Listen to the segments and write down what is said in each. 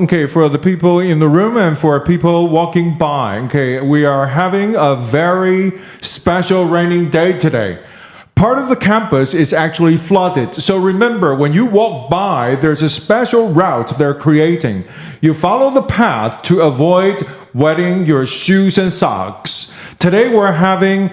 okay, for the people in the room and for people walking by, okay, we are having a very special raining day today. Part of the campus is actually flooded. So remember, when you walk by, there's a special route they're creating. You follow the path to avoid wetting your shoes and socks. Today we're having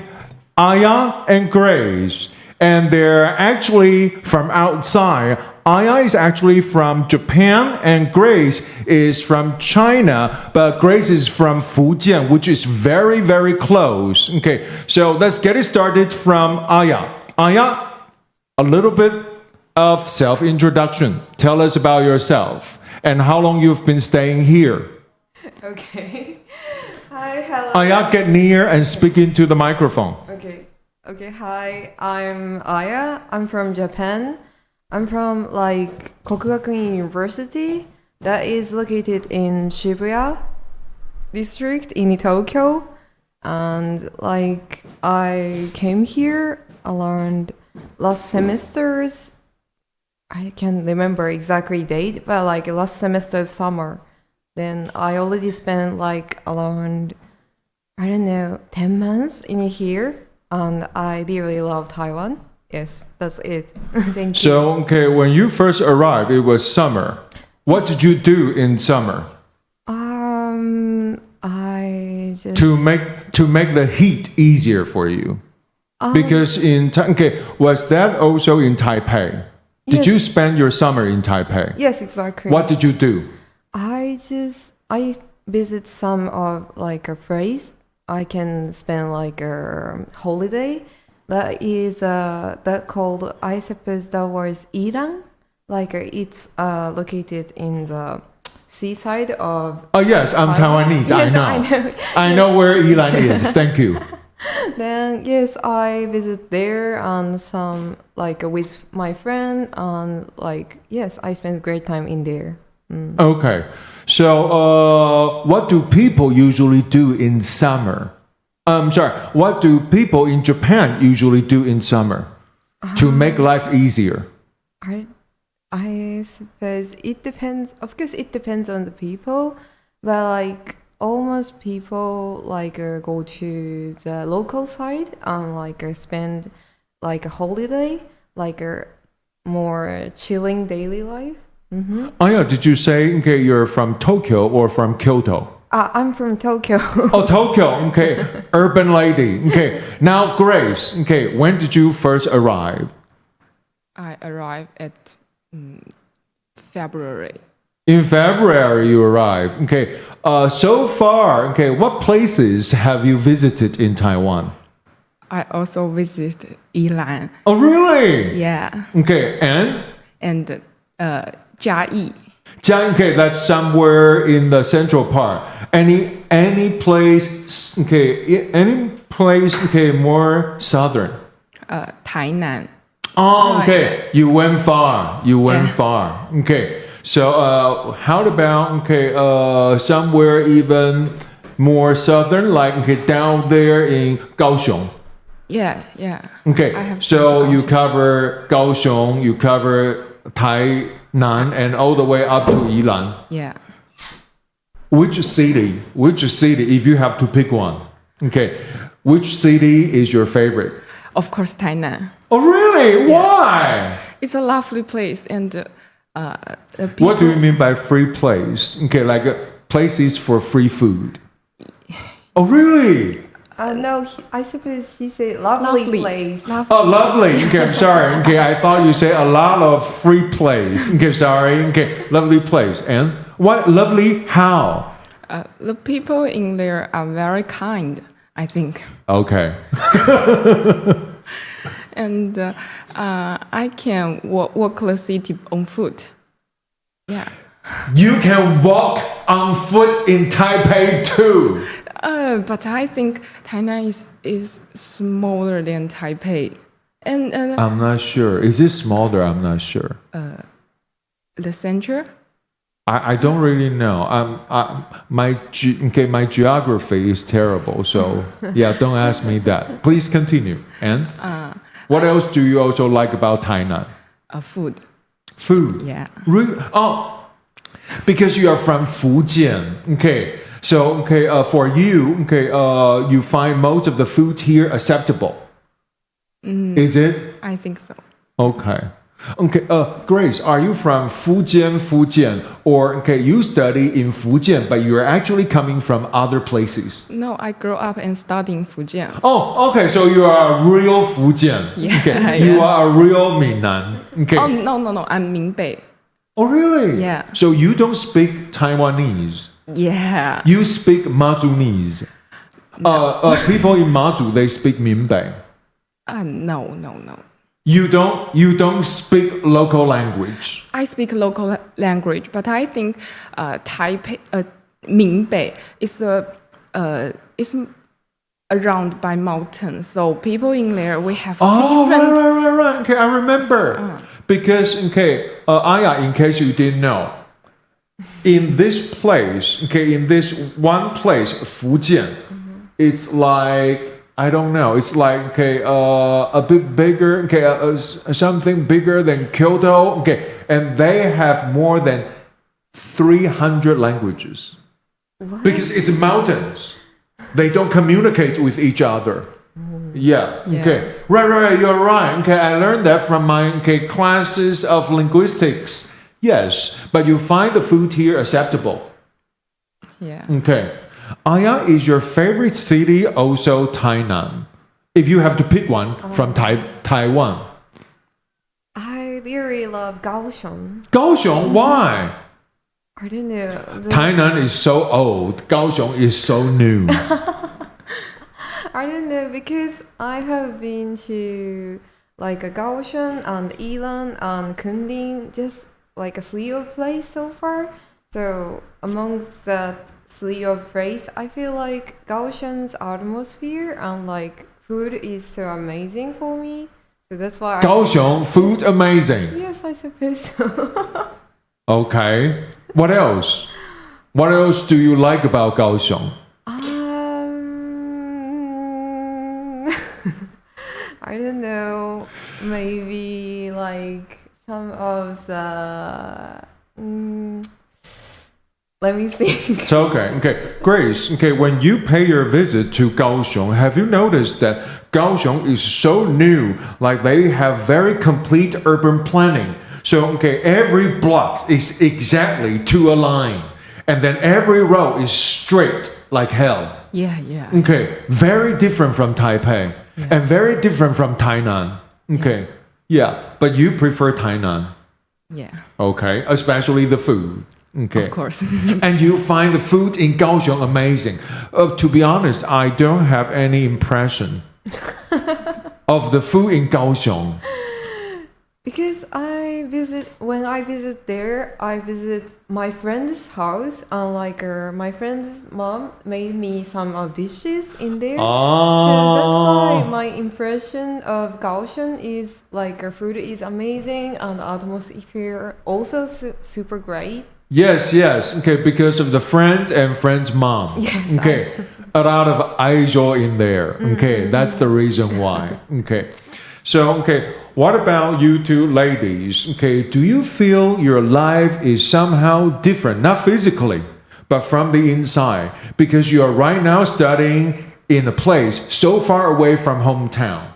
Aya and Grace, and they're actually from outside. Aya is actually from Japan and Grace is from China, but Grace is from Fujian, which is very, very close. Okay, so let's get it started from Aya. Aya, a little bit of self-introduction. Tell us about yourself and how long you've been staying here. Okay. Hi, hello. Aya, get near and speak into the microphone. Okay, hi, I'm Aya. I'm from Japan. I'm from Kokugakuin University that is located in Shibuya district in Tokyo. And I came here around last semester's, I can't remember exactly date, but last semester's summer. Then I already spent around, 10 months in here. And I really love Taiwan. Yes, that's it. Thank you. So, okay, when you first arrived, it was summer. What did you do in summer? I just to make the heat easier for you. Because was that also in Taipei? Did you spend your summer in Taipei? Yes, exactly. What did you do? I visit some of a place. I can spend a holiday. That is that called, I suppose that was Iran. It's located in the seaside of. Oh yes, I'm Taiwanese. Yes, I know. I know where Iran is. Thank you. Then yes, I visit there and some with my friend and yes, I spent great time in there. Okay, so what do people usually do in summer? What do people in Japan usually do in summer to make life easier? I suppose it depends. Of course, it depends on the people, but almost people go to the local side and spend a holiday, a more chilling daily life. Mm-hmm. Oh yeah, did you say you're from Tokyo or from Kyoto? I'm from Tokyo. Oh, Tokyo. Okay, urban lady. Okay, now Grace. Okay, when did you first arrive? I arrived at February. In February, you arrived. Okay, so far, what places have you visited in Taiwan? I also visited Yilan. Oh, really? Yeah. Okay, and Jiayi. Okay, that's somewhere in the central part. Any place? Any place? More southern. Tainan. Oh, okay. You went far. Far. Okay. So, how about somewhere even more southern, down there in Kaohsiung? Yeah. Okay. So you cover Kaohsiung, you cover Tainan, and all the way up to Yilan. Yeah. Which city, if you have to pick one, which city is your favorite? Of course, Tainan. Oh, really? Yeah. Why? It's a lovely place, and the people... What do you mean by free place? Places for free food. Oh, really? No, I suppose she said lovely place. Oh, lovely. Okay, I'm sorry. I thought you said a lot of free place. Sorry. Lovely place. And what lovely? How? The people in there are very kind, I think. Okay. And I can walk the city on foot. Yeah. You can walk on foot in Taipei too. But I think Tainan is smaller than Taipei. And I'm not sure. Is it smaller? I'm not sure. The center? I don't really know. My geography is terrible, so yeah, don't ask me that. Please continue. And what else do you also like about Tainan? Food. Food. Yeah. Oh, Because you are from Fujian. Okay. So, for you, you find most of the food here acceptable. Is it? I think so. Okay. Grace, are you from Fujian, or you study in Fujian, but you're actually coming from other places? No, I grew up and studied in Fujian. Oh, okay. So you are a real Fujian. Yeah, Okay. You are a real Minnan. Okay. Oh, no, I'm Minbei. Oh, really? Yeah. So you don't speak Taiwanese. Yeah. You speak Mazunese. People in Mazu, they speak Minbei. No. You don't speak local language. I speak local language, but I think Taipei, Minbei is around by mountains. So people in there, we have different. Right. Okay, I remember. Because Aya, in case you didn't know, in this place, in this one place, Fujian, it's like, I don't know, it's like a bit bigger, something bigger than Kyoto, and they have more than 300 languages. What? Because it's mountains. They don't communicate with each other. Yeah. Okay. Right. You're right. Okay. I learned that from my classes of linguistics. Yes, but you find the food here acceptable. Yeah. Okay. Aya, is your favorite city also Tainan? If you have to pick one from Taiwan. I really love Kaohsiung. Kaohsiung, why? I don't know. Tainan is so old. Kaohsiung is so new. I don't know, because I have been to like a Kaohsiung and Ilan and Kunding, just like a three of place so far. So amongst that three of place, I feel like Kaohsiung's atmosphere and like food is so amazing for me. So that's why Kaohsiung, food amazing. Yes, I suppose so. Okay. What else? What else do you like about Kaohsiung? I don't know. Maybe like some of the. Let me think. It's okay. Grace, when you pay your visit to Kaohsiung, have you noticed that Kaohsiung is so new? Like they have very complete urban planning. So, every block is exactly to a line. And then every road is straight like hell. Yeah. Okay, very different from Taipei. Yeah. And very different from Tainan. Okay. Yeah, but you prefer Tainan. Yeah. Okay, especially the food. Okay. Of course. And you find the food in Kaohsiung amazing. To be honest, I don't have any impression of the food in Kaohsiung. Because when I visit there, I visit my friend's house, and like my friend's mom made me some of dishes in there. So that's why my impression of Kaohsiung is like our food is amazing and the atmosphere also super great. Yes. Because of the friend and friend's mom. Yes. A lot of aijo in there. That's the reason why. So, what about you two ladies? Do you feel your life is somehow different, not physically, but from the inside, because you are right now studying in a place so far away from hometown?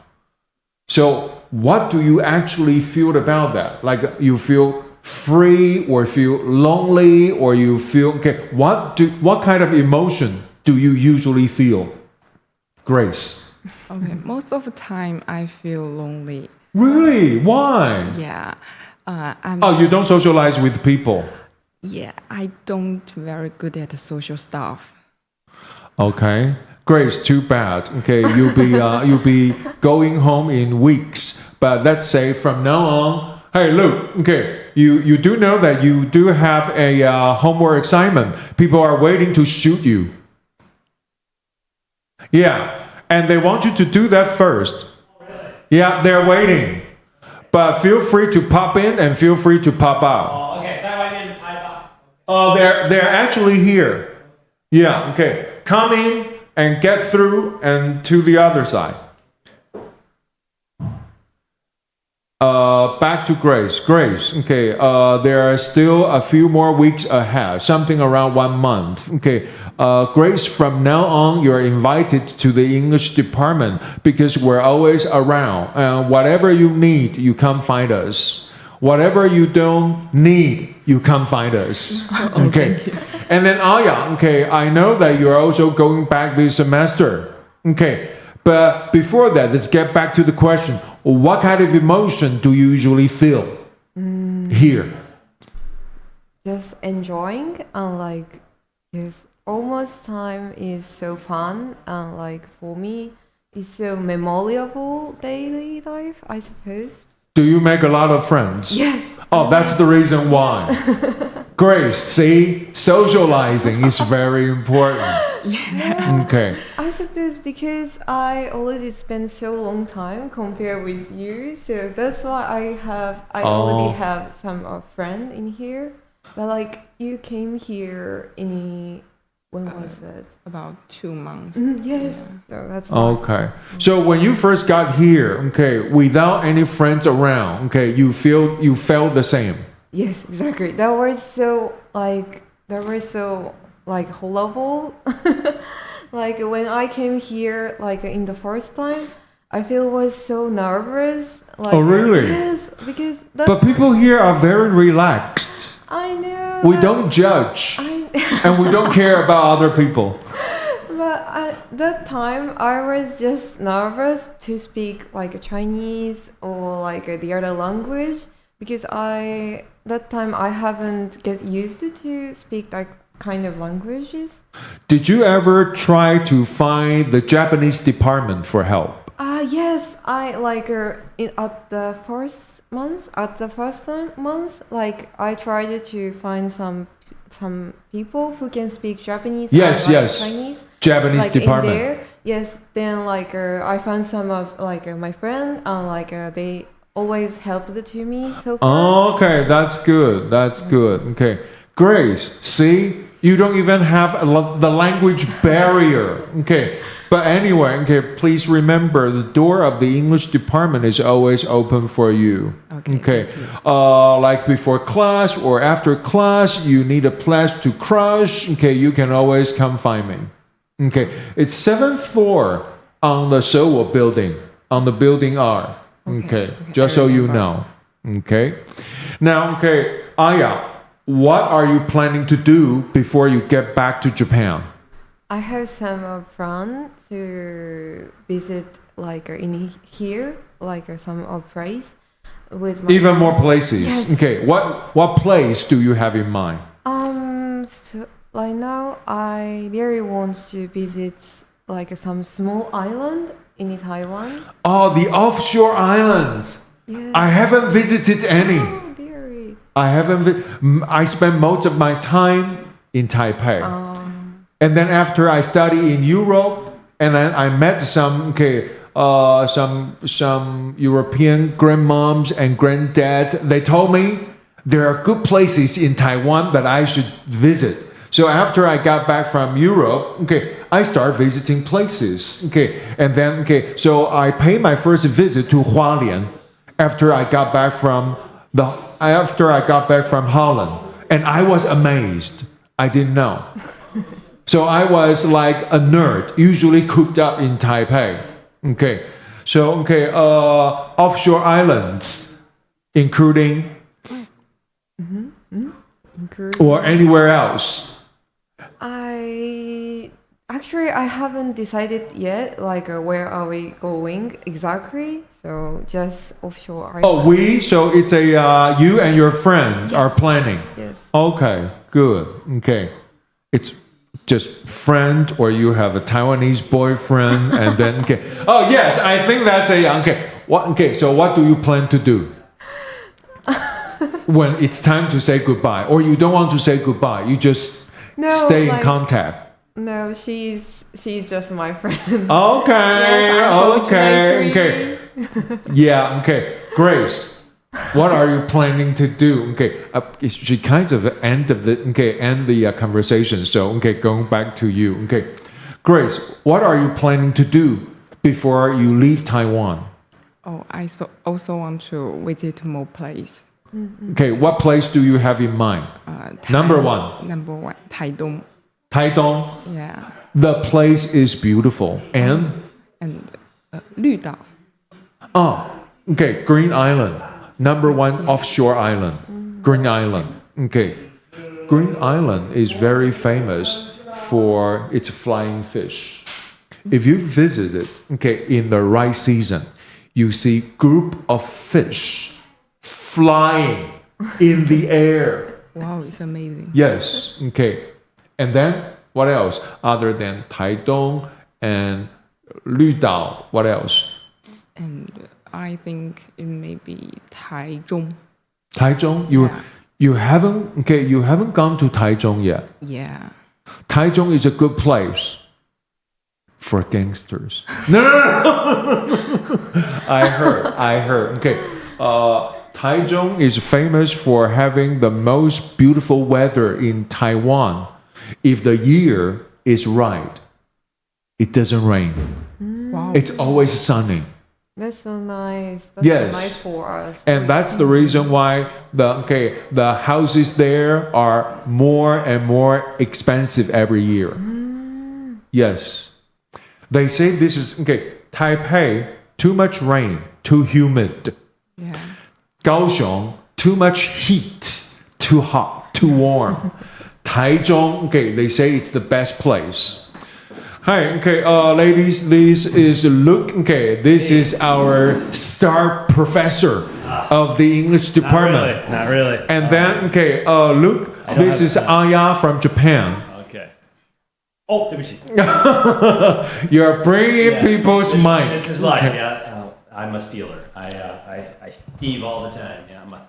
So, what do you actually feel about that? Like you feel free, or feel lonely, or you feel what kind of emotion do you usually feel? Grace. Okay, most of the time I feel lonely. Really? Why? Yeah. You don't socialize with people? Yeah, I don't very good at the social stuff. Okay. Grace, too bad. You'll be going home in weeks. But let's say from now on, hey, look, you do know that you do have a homework assignment. People are waiting to shoot you. Yeah. And they want you to do that first. Yeah, they're waiting. But feel free to pop in and feel free to pop out. Oh, okay. 在外面拍吧. Oh, they're actually here. Yeah, come in and get through and to the other side. Back to Grace. Grace, okay, there are still a few more weeks ahead, something around 1 month. Okay, Grace, from now on, you're invited to the English department because we're always around. Whatever you need, you come find us. Whatever you don't need, you come find us. Okay. And then Aya, okay, I know that you're also going back this semester. Okay. But before that, let's get back to the question. What kind of emotion do you usually feel here? Just enjoying and like, yes, almost time is so fun and like for me, it's so memorable daily life, I suppose. Do you make a lot of friends? Yes. Oh, that's the reason why. Grace, see, socializing is very important. Yeah. Okay. I suppose because I already spent so long time compared with you, so that's why I already have some friend in here. But like you came here when was that? About 2 months. Yes. So that's why. Okay. So when you first got here, okay, without any friends around, okay, you felt the same. Yes, exactly. That was so horrible. Like when I came here, like in the first time, I was so nervous. Like, Oh, really? Yes, because But people here are very relaxed. I know. We don't judge. And we don't care about other people. But at that time, I was just nervous to speak like Chinese or like the other language because that time I haven't get used to speak that kind of languages. Did you ever try to find the Japanese department for help? Yes, I like at the first month, like I tried to find some people who can speak Japanese. Yes, and, like, yes. Chinese. Japanese Like department. in there, yes. Then like I found some of like my friend and like they always helped to me so far. Oh, okay, that's good. That's good. Okay, Grace, see, you don't even have the language barrier. Okay, but anyway, okay, please remember the door of the English department is always open for you. Okay. Like before class or after class, you need a place to crush. Okay, you can always come find me. Okay, it's 7th floor on the Seoul building, on the building R. Okay, just so you know. Okay. Now, okay, Aya, what are you planning to do before you get back to Japan? I have some friends to visit like in here, like some place with my Even more places. Yes. Okay, what place do you have in mind? So right now I really want to visit like some small island in Taiwan. Oh, the offshore islands. Yes. I haven't visited any. Oh, dearie. I spent most of my time in Taipei. And then after I study in Europe, and then I met some European grandmoms and granddads. They told me there are good places in Taiwan that I should visit. So after I got back from Europe, okay, I start visiting places. Okay, and then so I paid my first visit to Hualien after I got back from Holland, and I was amazed. I didn't know. So I was like a nerd, usually cooped up in Taipei. Okay, so offshore islands, including or anywhere else. I haven't decided yet. Like where are we going exactly? So just offshore island. Oh, so it's you and your friends are planning. Yes. Okay, good. Okay, it's just friend, or you have a Taiwanese boyfriend, and then Oh yes, I think that's So what do you plan to do when it's time to say goodbye, or you don't want to say goodbye? You just stay in contact. No, she's just my friend. Okay, Yes, okay. Yeah, okay. Grace, what are you planning to do? She kind of end the conversation. So going back to you. Grace, what are you planning to do before you leave Taiwan? Oh, also want to visit more place. Okay, what place do you have in mind? Number one. Number one, Taidong. Taidong. Yeah. The place is beautiful. And? And 绿岛. Oh, okay, Green Island. Number one offshore island. Green Island. Okay. Green Island is very famous for its flying fish. If you visit it, okay, in the right season, you see group of fish flying in the air. Wow, it's amazing. Yes, okay. And then what else? Other than Taidong and Lüdao, what else? And I think it may be Taichung. Taichung? Yeah. You haven't gone to Taichung yet. Yeah. Taichung is a good place for gangsters. No. I heard. Okay. Taichung is famous for having the most beautiful weather in Taiwan. If the year is right, it doesn't rain. Wow. It's always sunny. That's so nice. That's Yes. so nice for us. And that's the reason why the houses there are more and more expensive every year. Yes. They say this is Taipei, too much rain, too humid. Yeah. Kaohsiung, too much heat, too hot, too warm. Taichung, they say it's the best place. Hi, ladies, this is Luke. This is our star professor of the English department. Not really. And then, Luke, this is Aya from Japan. Okay. Oh, 对不起. You're bringing people's mind. This is life, yeah. I'm a stealer. I thieve all the time. Yeah, I'm a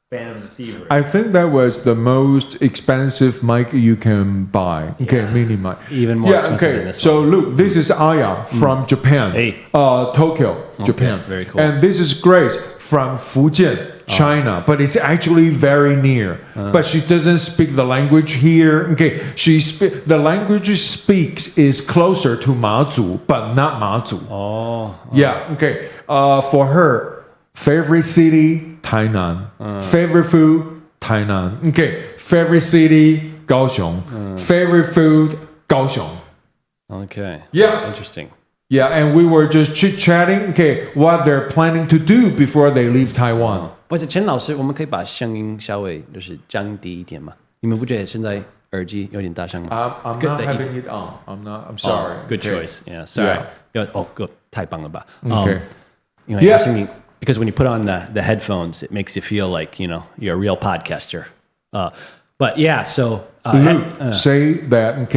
fan of the thievery. I think that was the most expensive mic you can buy. Mini mic. Even more expensive than this So look, this is Aya from Japan. Hey. Tokyo, Japan. Very cool. And this is Grace from Fujian, China. But it's actually very near. But she doesn't speak the language here. The language she speaks is closer to Mazu, but not Mazu. Yeah. For her, favorite city, Tainan. Favorite food, Tainan. Favorite city, Kaohsiung. Favorite food, Kaohsiung. Okay. Yeah. Interesting. Yeah, and we were just chit-chatting, what they're planning to do before they leave Taiwan. 或者陈老师，我们可以把声音稍微就是降低一点吗？你们不觉得现在耳机有点大声吗？ I'm not having it on. I'm sorry. Good choice. Yeah. Sorry. Good. 太棒了吧。 Okay. 因为声音 because when you put on the headphones, it makes you feel like you're a real podcaster. But yeah, so Luke, say that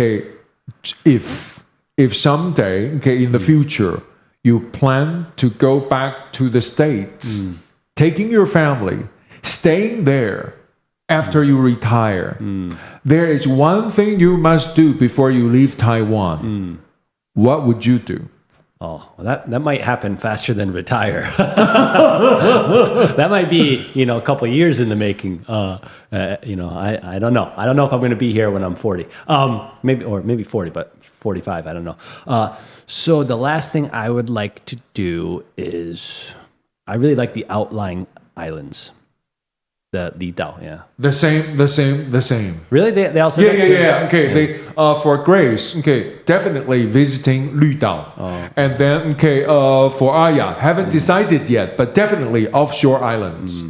if someday in the future you plan to go back to the States, taking your family, staying there after you retire, there is one thing you must do before you leave Taiwan. What would you do? Oh, well, that might happen faster than retire. That might be, a couple of years in the making. I don't know. I don't know if I'm going to be here when I'm 40. Maybe 40, but 45. I don't know. So the last thing I would like to do is, I really like the outlying islands. The Lidao, yeah. The same. Really? They also Yeah. They for Grace, definitely visiting Lüdao. And then for Aya, haven't decided yet, but definitely offshore islands.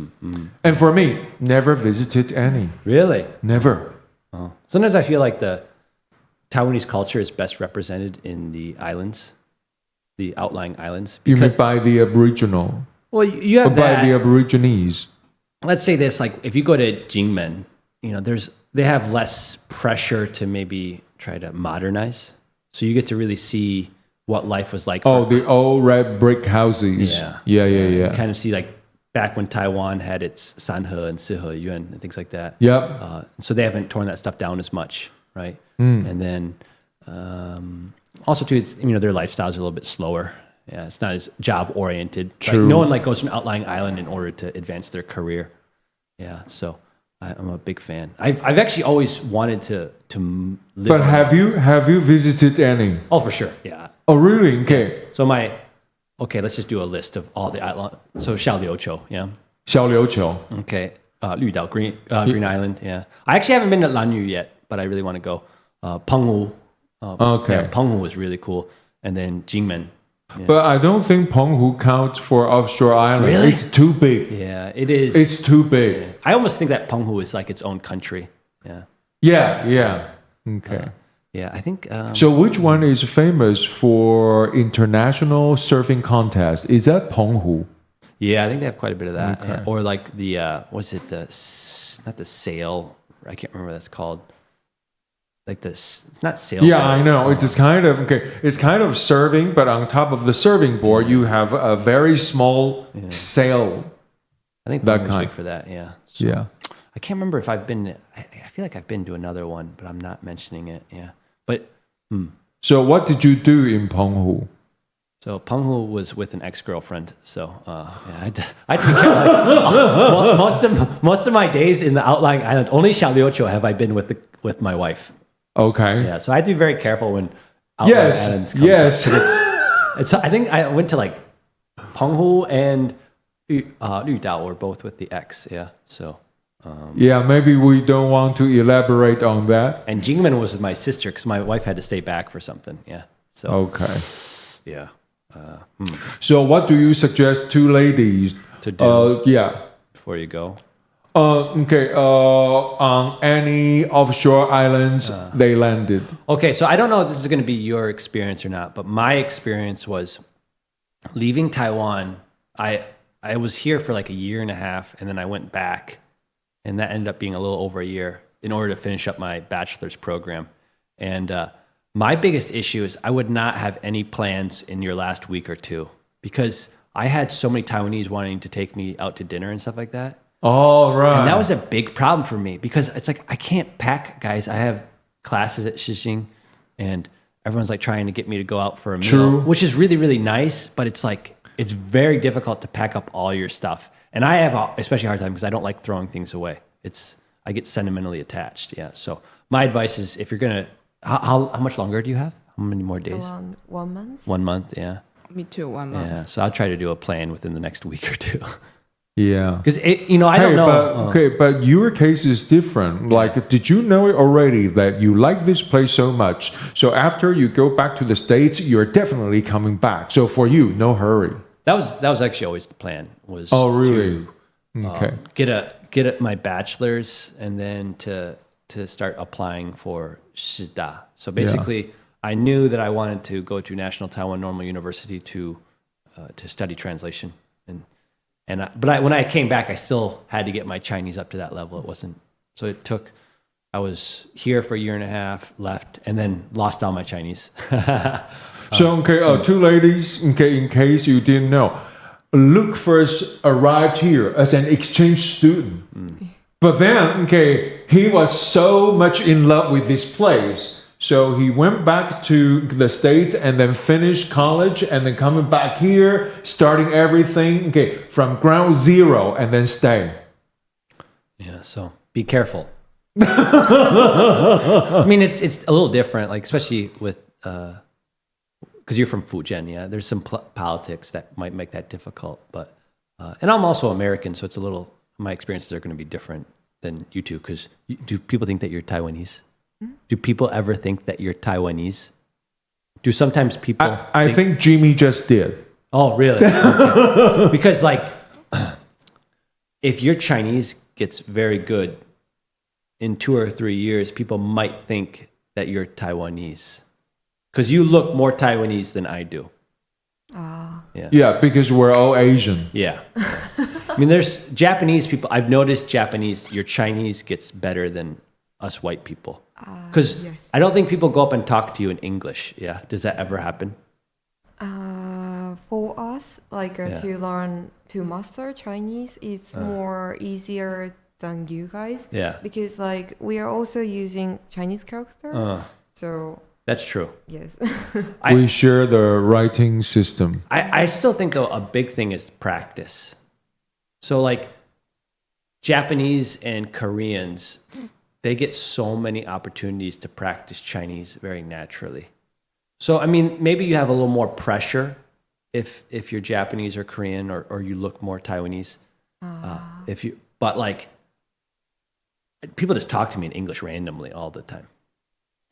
And for me, never visited any. Really? Never. Sometimes I feel like the Taiwanese culture is best represented in the islands, the outlying islands. You mean by the Aboriginal? Well, you have by the Aborigines. Let's say this, like if you go to Jingmen, they have less pressure to maybe try to modernize. So you get to really see what life was like. The old red brick houses. Yeah. Yeah. Kind of see like back when Taiwan had its Sanhe and Sihe Yuan and things like that. Yep. So they haven't torn that stuff down as much, right? And then also too, it's, their lifestyles are a little bit slower. Yeah, it's not as job oriented. True. Like, no one goes to an outlying island in order to advance their career. Yeah, so I'm a big fan. I've actually always wanted to live. But have you visited any? Oh, for sure. Yeah. Oh, really? Okay. So my okay, let's just do a list of all the islands. So 小琉球, yeah. 小琉球. Okay. 绿岛, Green Island, yeah. I actually haven't been to Lanyu yet, but I really want to go. Penghu. Okay. Yeah, Penghu is really cool. And then Jingmen. Yeah. But I don't think Penghu counts for offshore island. Really? It's too big. Yeah, it is. It's too big. I almost think that Penghu is like its own country. Yeah. Yeah. Okay. Yeah, I think... So which one is famous for international surfing contest? Is that Penghu? yeah, I think they have quite a bit of that. Okay. Yeah. Or like the... what's it? Not the sail. I can't remember what that's called. Like this... It's not sail. Yeah, I know. It's kind of It's kind of surfing, but on top of the surfing board, you have a very small sail. I think that Penghu's kind. big for that, yeah. So, Yeah. I can't remember if I've been... I feel like I've been to another one, but I'm not mentioning it, yeah. But... So what did you do in Penghu? So Penghu was with an ex-girlfriend. So yeah, I think like, most of my days in the outlying islands, only Xiaoliuqiu have I been with my wife. Okay. Yeah, so I have to be very careful when outlying islands comes Yes. up. It's I think I went to like Penghu and Lüdao were both with the ex. Yeah, so. Yeah, maybe we don't want to elaborate on that. And Jingmen was with my sister because my wife had to stay back for something. Yeah. So. Okay. Yeah. So what do you suggest two ladies To do. Yeah. Before you go. Okay. On any offshore islands they landed. Okay, so I don't know if this is going to be your experience or not, but my experience was leaving Taiwan. I was here for like a year and a half, and then I went back, and that ended up being a little over a year in order to finish up my bachelor's program. And my biggest issue is I would not have any plans in your last week or two because I had so many Taiwanese wanting to take me out to dinner and stuff like that. All right. And that was a big problem for me because it's like I can't pack, guys. I have classes at Shising, and everyone's like trying to get me to go out for a meal, True. which is really, really nice. But it's like it's very difficult to pack up all your stuff, and I have especially a hard time because I don't like throwing things away. I get sentimentally attached. Yeah. So my advice is if you're gonna, how much longer do you have? How many more days? Around 1 month. 1 month. Yeah. Me too, 1 month. Yeah. So I'll try to do a plan within the next week or two. Yeah. Because I don't know. But your case is different. Like, did you know it already that you like this place so much? So after you go back to the States, you're definitely coming back. So for you, no hurry. That was actually always the plan. Was really? to Okay. get my bachelor's and then to start applying for Shida. So basically, I knew that I wanted to go to National Taiwan Normal University to study translation. But when I came back, I still had to get my Chinese up to that level. It wasn't so. It took. I was here for a year and a half, left, and then lost all my Chinese. So two ladies. In case you didn't know, Luke first arrived here as an exchange student, but then he was so much in love with this place. So he went back to the States and then finished college and then coming back here, starting everything from ground zero and then stay. Yeah, so be careful. I mean, it's a little different, like especially with because you're from Fujian. Yeah, there's some politics that might make that difficult. But and I'm also American, so it's a little. My experiences are going to be different than you two. Because do people think that you're Taiwanese? Do people ever think that you're Taiwanese? Do sometimes people... I think Jimmy just did. Oh, really? Okay. Because, like, if your Chinese gets very good in 2 or 3 years, people might think that you're Taiwanese. Because you look more Taiwanese than I do. Yeah, because we're all Asian. Yeah. I mean, there's Japanese people. I've noticed Japanese, your Chinese gets better than us white people. Because yes. I don't think people go up and talk to you in English. Yeah. Does that ever happen? For us, to learn to master Chinese, it's more easier than you guys. Yeah. Because we are also using Chinese character. So That's true. yes. We share the writing system. I still think, though, a big thing is practice. So, like, Japanese and Koreans, they get so many opportunities to practice Chinese very naturally. So, I mean, maybe you have a little more pressure if you're Japanese or Korean or you look more Taiwanese. But like people just talk to me in English randomly all the time.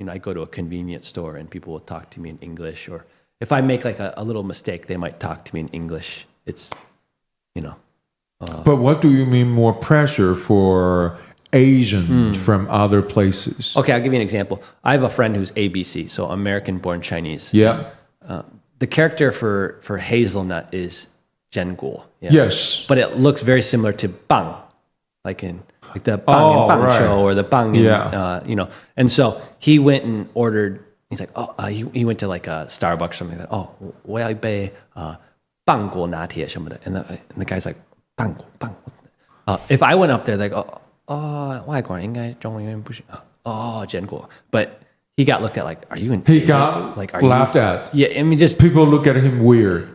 I go to a convenience store and people will talk to me in English, or if I make like a little mistake, they might talk to me in English. It's, But what do you mean more pressure for Asian from other places? Okay, I'll give you an example. I have a friend who's ABC, so American-born Chinese. Yeah. The character for hazelnut is Zhenguo. Yeah? Yes. But it looks very similar to bang, like the bang in Bang Show or the bang in, And so he went and ordered, he's like, he went to like a Starbucks or something like that. 我要一杯棒果拿铁什么的. And the guy's like, 棒果. If I went up there, like, 外国人应该中文有点不行. Zhenguo. But he got looked at like, are you an He idiot? got like, are laughed you? at. Yeah, I mean, just People look at him weird.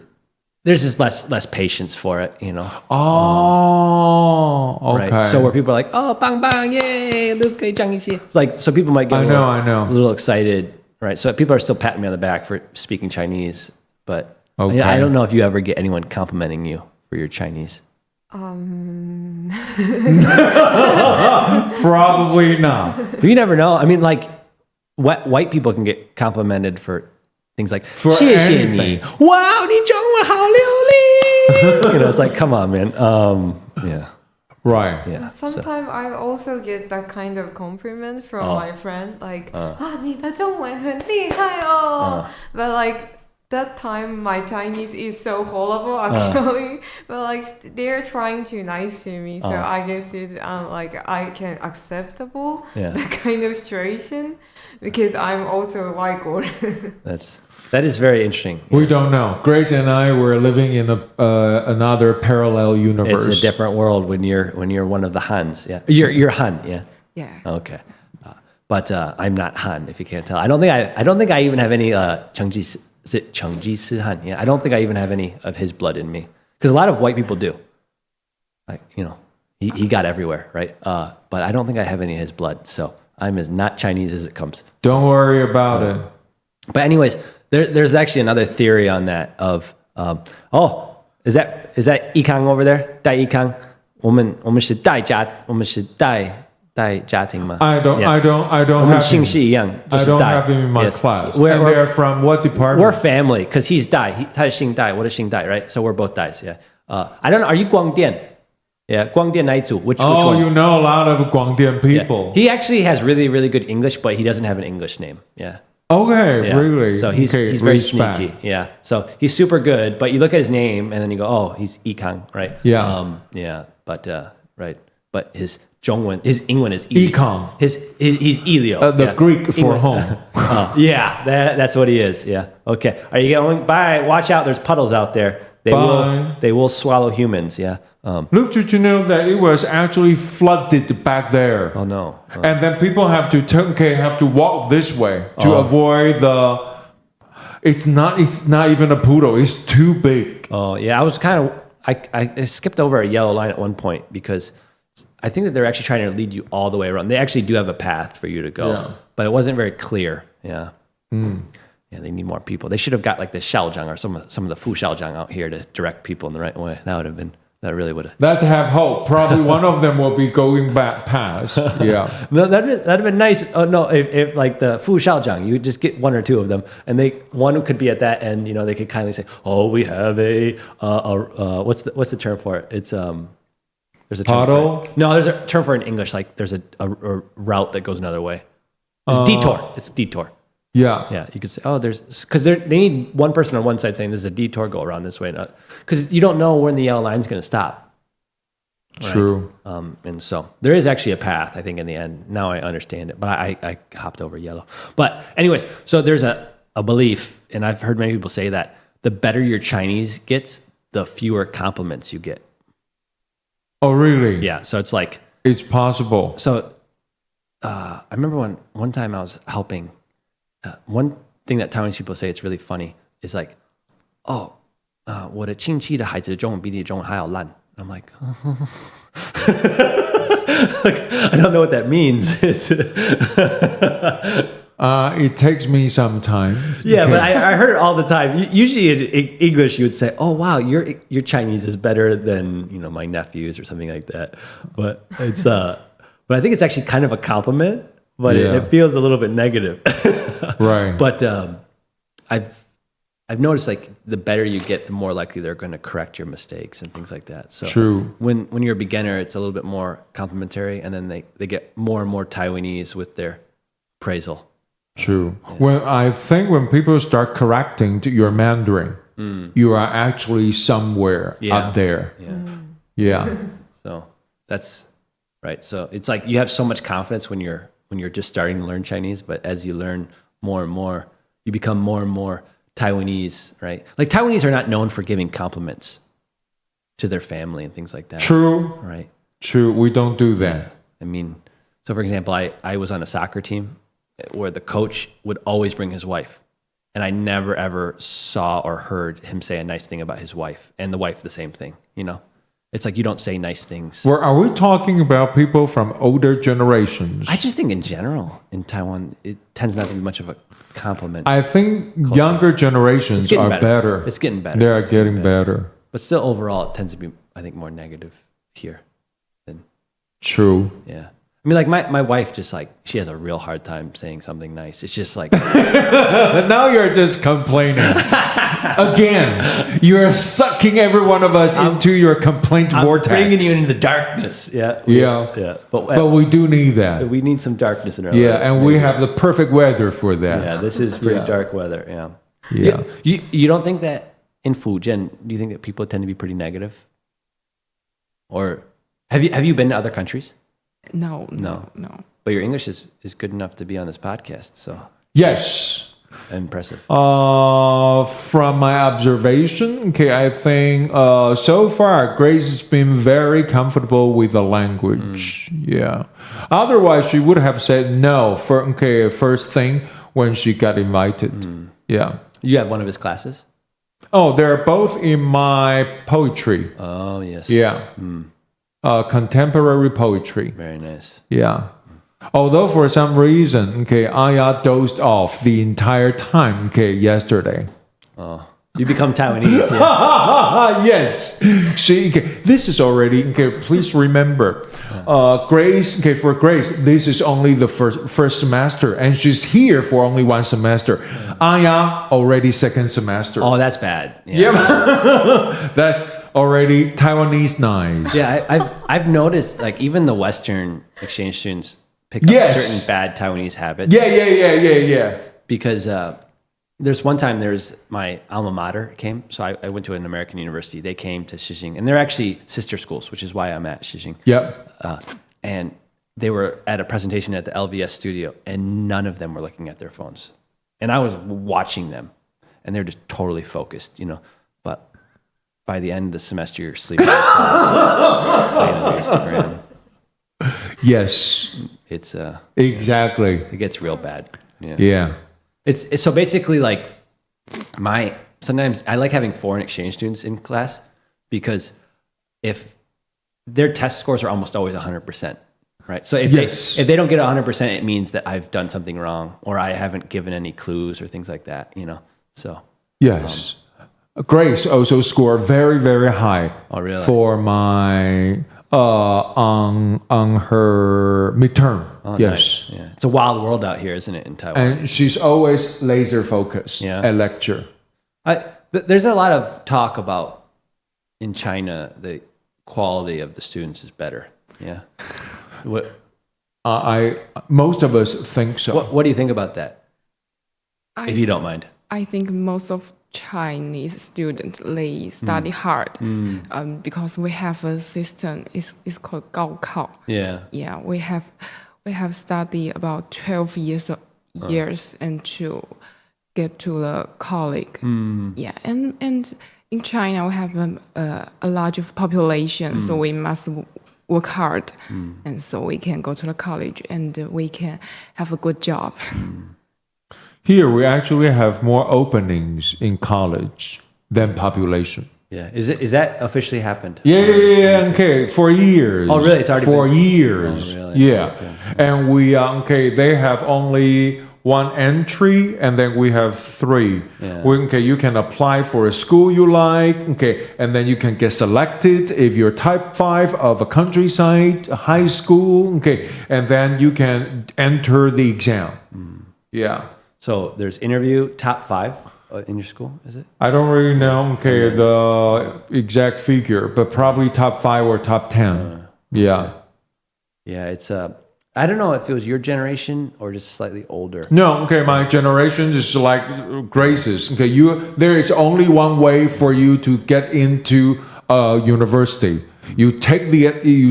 there's just less patience for it, okay. Right. So where people are like, bang bang, yay, look, it's like, so people might get I a little excited, right? So people are still patting me on the back for speaking Chinese, but Okay. I don't know if you ever get anyone complimenting you for your Chinese. Probably not. You never know. I mean, like, white people can get complimented for things like, 谢谢你. Wow, 你中文好流利. It's like, come on, man. Yeah. Right. Yeah. Sometimes I also get that kind of compliment from my friend, like, 你的中文很厉害哦. But like, that time my Chinese is so horrible actually. But like, they're trying to nice to me, so I get it, like, I can acceptable that kind of situation because I'm also a white girl. That is very interesting. We don't know. Grace and I were living in another parallel universe. It's a different world when you're one of the Hans. Yeah, you're Han. Yeah. Yeah. Okay, but I'm not Han. If you can't tell, I don't think I even have any Chengji. Is it Chengji Si Han? Yeah, I don't think I even have any of his blood in me because a lot of white people do. Like he got everywhere, right? But I don't think I have any of his blood, so I'm as not Chinese as it comes. Don't worry about it. But anyways, there's actually another theory on that of is that Ikang over there? Dai Ikang? 我们是带家庭吗? I don't have him. I don't have him in my class. And they're from what department? We're family because he's Dai. 他是姓戴, what is 姓戴, right? So we're both Dais, yeah. I don't know, are you 广电? Yeah, 广电那一组. Which one? You know a lot of Guangdian people. Yeah. He actually has really, really good English, but he doesn't have an English name. Yeah. Okay, Yeah. really? So he's very sneaky. Yeah. So he's super good, but you look at his name and then you go, he's Ikang, right? Yeah. But right. But his Ingwen is Ikang. He's Elio. The Greek for home. Yeah, that's what he is. Yeah. Okay. Are you going? Bye. Watch out. There's puddles out there. They will swallow humans. Yeah. Look, did you know that it was actually flooded back there? Oh no. And then people have to walk this way to avoid the. It's not even a poodle. It's too big. Oh yeah. I was kind of. I skipped over a yellow line at one point because I think that they're actually trying to lead you all the way around. They actually do have a path for you to go, but it wasn't very clear. Yeah. Yeah, they need more people. They should have got like the Xiaozhang or some of the Fu Xiaozhang out here to direct people in the right way. That really would have. Let's have hope. Probably one of them will be going back past. Yeah. That'd have been nice. Oh no, if like the Fu Xiaozhang, you just get one or two of them, and one could be at that end. They could kindly say, "Oh, we have a what's the term for it? It's there's a term Puddle? for it. No, there's a term for it in English. Like there's a route that goes another way. It's a detour. It's detour. Yeah. Yeah, you could say, because they need one person on one side saying there's a detour, go around this way, because you don't know when the yellow line's going to stop. Right? True. And so there is actually a path, I think, in the end. Now I understand it, but I hopped over yellow. But anyways, so there's a belief, and I've heard many people say that the better your Chinese gets, the fewer compliments you get. Oh, really? Yeah, so it's like... It's possible. So I remember one time I was helping... one thing that Taiwanese people say, it's really funny, is like, 我的亲戚的孩子的中文比你的中文还要烂. I'm like, like, I don't know what that means. It takes me some time. Yeah, Okay. but I heard it all the time. Usually in English, you would say, "Oh, wow, your Chinese is better than my nephew's" or something like that. But it's but I think it's actually kind of a compliment, but Yeah. it feels a little bit negative. Right. But I've noticed like the better you get, the more likely they're going to correct your mistakes and things like that. So True. when you're a beginner, it's a little bit more complimentary, and then they get more and more Taiwanese with their appraisal. True. I think when people start correcting to your Mandarin, you are actually somewhere up there. Yeah. So that's right. So it's like you have so much confidence when you're just starting to learn Chinese, but as you learn more and more, you become more and more Taiwanese, right? Like Taiwanese are not known for giving compliments to their family and things like that. True. Right. True. We don't do that. I mean, so for example, I was on a soccer team where the coach would always bring his wife. And I never ever saw or heard him say a nice thing about his wife, and the wife the same thing, It's like you don't say nice things. Well, are we talking about people from older generations? I just think in general in Taiwan, it tends not to be much of a compliment. I think younger generations getting are better. It's getting better. They are It's getting better. But still, overall, it tends to be, I think, more negative here than, True. yeah. I mean, like my wife just like, she has a real hard time saying something nice. It's just like, And now you're just complaining. Again, you're sucking every one of us into your complaint vortex. bringing you into the darkness. Yeah. Yeah. But But we do need that. we need some darkness in our Yeah, lives. and we have the perfect weather for that. Yeah, this is pretty Yeah. dark weather. Yeah. Yeah. You don't think that in Fujian, do you think that people tend to be pretty negative? Or have you been to other countries? No. But your English is good enough to be on this podcast, so Yes. impressive. From my observation, I think so far Grace has been very comfortable with the language. Yeah. Otherwise, she would have said no for first thing when she got invited. Yeah. You have one of his classes? Oh, they're both in my poetry. Oh, yes. Yeah. Contemporary poetry. Very nice. Yeah. Although for some reason, Aya dozed off the entire time, yesterday. Oh, you become Taiwanese. Yeah. Yes. She. This is already. Please remember, Grace. For Grace, this is only the first semester, and she's here for only one semester. Aya already second semester. Oh, that's bad. Yeah. That already Taiwanese nice. Yeah, I've noticed like even the Western exchange students pick up certain bad Taiwanese habits. Yeah. Because there's one time there's my alma mater came, so I went to an American university. They came to Shising, and they're actually sister schools, which is why I'm at Shising. Yep. And they were at a presentation at the LVS studio, and none of them were looking at their phones. And I was watching them, and they're just totally focused, But by the end of the semester, you're sleeping on Instagram. Yes. It's Exactly. it gets real bad. Yeah. Yeah. It's so basically like sometimes I like having foreign exchange students in class because if their test scores are almost always 100%, right? So if they don't get 100%, it means that I've done something wrong or I haven't given any clues or things like that, So Yes. Grace also scored very, very high. Oh, really? For my on her midterm. oh, Yes. nice. Yeah. It's a wild world out here, isn't it, in Taiwan? And she's always laser focused at lecture. There's a lot of talk about in China the quality of the students is better. Yeah. What Most of us think so. What do you think about that? If you don't mind. I think most of Chinese students they study hard because we have a system. It's called 高考. Yeah. Yeah, we have studied about 12 years and to get to the college. Yeah, and in China we have a large population, so we must work hard, and so we can go to the college and we can have a good job. Here we actually have more openings in college than population. Yeah. Is that officially happened? Yeah. Okay, for years. Oh, really? It's already for been... years. Oh, really? Yeah, Okay. and we they have only one entry, and then we have 3. Yeah. Okay, you can apply for a school you like, okay, and then you can get selected if you're type 5 of a countryside, a high school, okay, and then you can enter the exam. Yeah. So there's interview, top 5 in your school, is it? I don't really know, okay, the exact figure, but probably top 5 or top 10. Yeah. Yeah, it's I don't know if it was your generation or just slightly older. No, okay, my generation is like Grace's. Okay, there is only one way for you to get into a university. You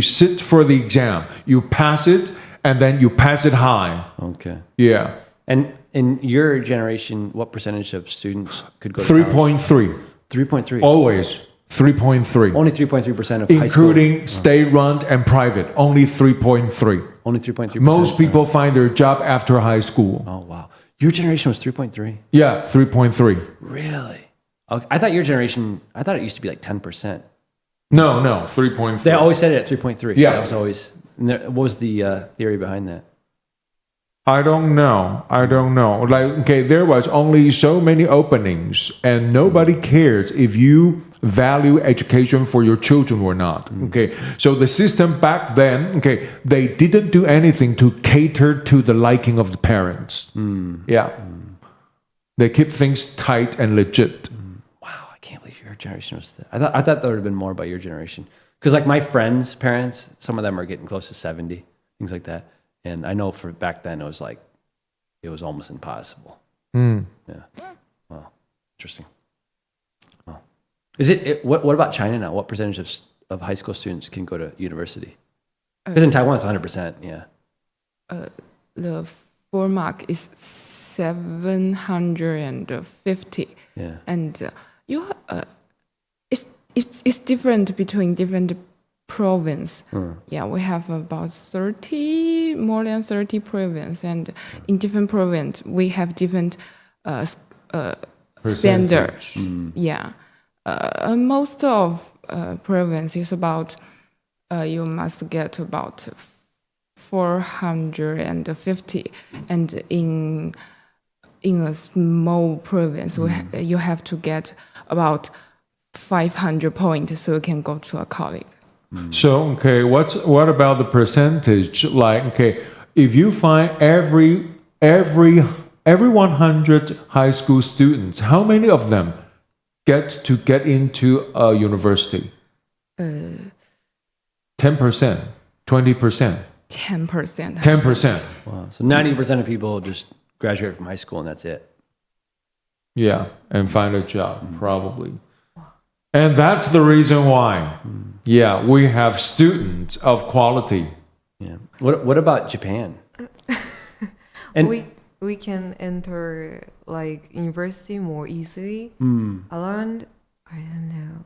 sit for the exam, you pass it, and then you pass it high. Okay. Yeah. And in your generation, what percentage of students could go to college? 3.3. 3.3. Always 3.3. Only 3.3% of high school. Including state-run and private, only 3.3. Only 3.3%. Most people find their job after high school. Oh, wow. Your generation was 3.3? Yeah, 3.3. Really? Okay. I thought it used to be like 10%. No, 3.3. They always said it at 3.3. Yeah. That was always, what was the theory behind that? I don't know. Like, okay, there was only so many openings, and nobody cares if you value education for your children or not. Okay, so the system back then, okay, they didn't do anything to cater to the liking of the parents. Yeah, they keep things tight and legit. Wow, I can't believe your generation was that. I thought there would have been more about your generation, because like my friends' parents, some of them are getting close to 70, things like that. And I know for back then, it was almost impossible. Yeah. Wow. Interesting. Wow. What about China now? What percentage of high school students can go to university? Because in Taiwan, it's 100%. Yeah. The full mark is 750. Yeah. And it's different between different province. Yeah, we have about more than 30 province, and in different province we have different standard. Yeah, most of province is about you must get about 450, and in a small province you have to get about 500 points so you can go to a college. So, okay, what about the percentage? Like, okay, if you find every 100 high school students, how many of them get into a university? 10%, 20%, 10%. 10%. Wow. So 90% of people just graduate from high school and that's it. Yeah, and find a job, probably. And that's the reason why, yeah, we have students of quality. Yeah. What about Japan? And we can enter like university more easily. Around, I don't know,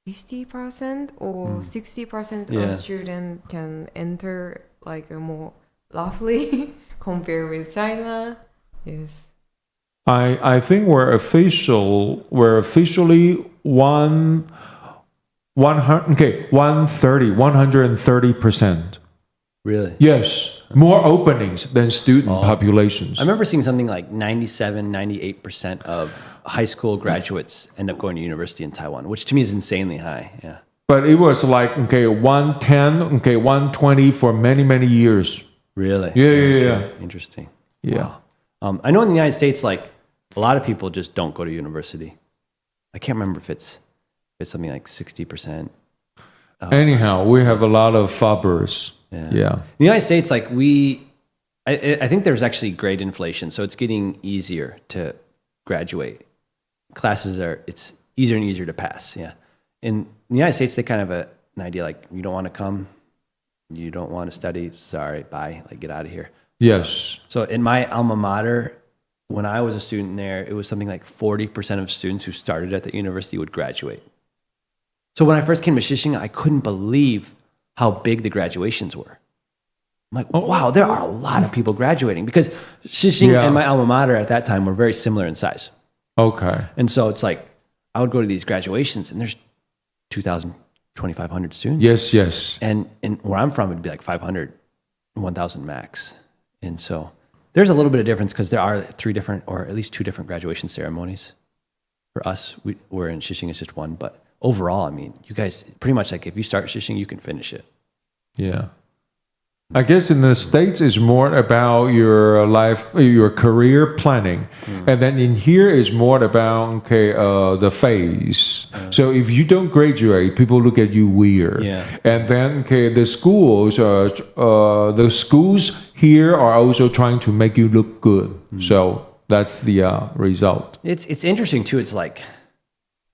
50% or 60% of students can enter like more roughly compared with China. Yes. I think we're officially 130%. Really? Yes, more openings than student populations. I remember seeing something like 97, 98% of high school graduates end up going to university in Taiwan, which to me is insanely high. Yeah. But it was like 110, 120 for many years. Really? Yeah. Interesting. Yeah. Wow. I know in the United States, like a lot of people just don't go to university. I can't remember if it's something like 60%. Anyhow, we have a lot of fubbers. Yeah. In the United States, like I think there's actually grade inflation, so it's getting easier to graduate. It's easier and easier to pass. Yeah. In the United States, they kind of have an idea like, you don't want to come, you don't want to study, sorry, bye, like get out of here. Yes. So in my alma mater, when I was a student there, it was something like 40% of students who started at the university would graduate. So when I first came to Shishin, I couldn't believe how big the graduations were. I'm like, wow, there are a lot of people graduating, because Shishin and my alma mater at that time were very similar in size. Okay. And so it's like, I would go to these graduations and there's 2,000, 2,500 students. Yes. And where I'm from, it'd be like 500, 1,000 max. And so there's a little bit of difference because there are 3 different, or at least 2 different graduation ceremonies. For us, we're in Shishin, it's just 1. But overall, I mean, you guys pretty much like if you start Shishin, you can finish it. Yeah. I guess in the States it's more about your life, your career planning. And then in here is more about, the phase. So if you don't graduate, people look at you weird. Yeah. And then, the schools here are also trying to make you look good. So that's the result. It's interesting too. It's like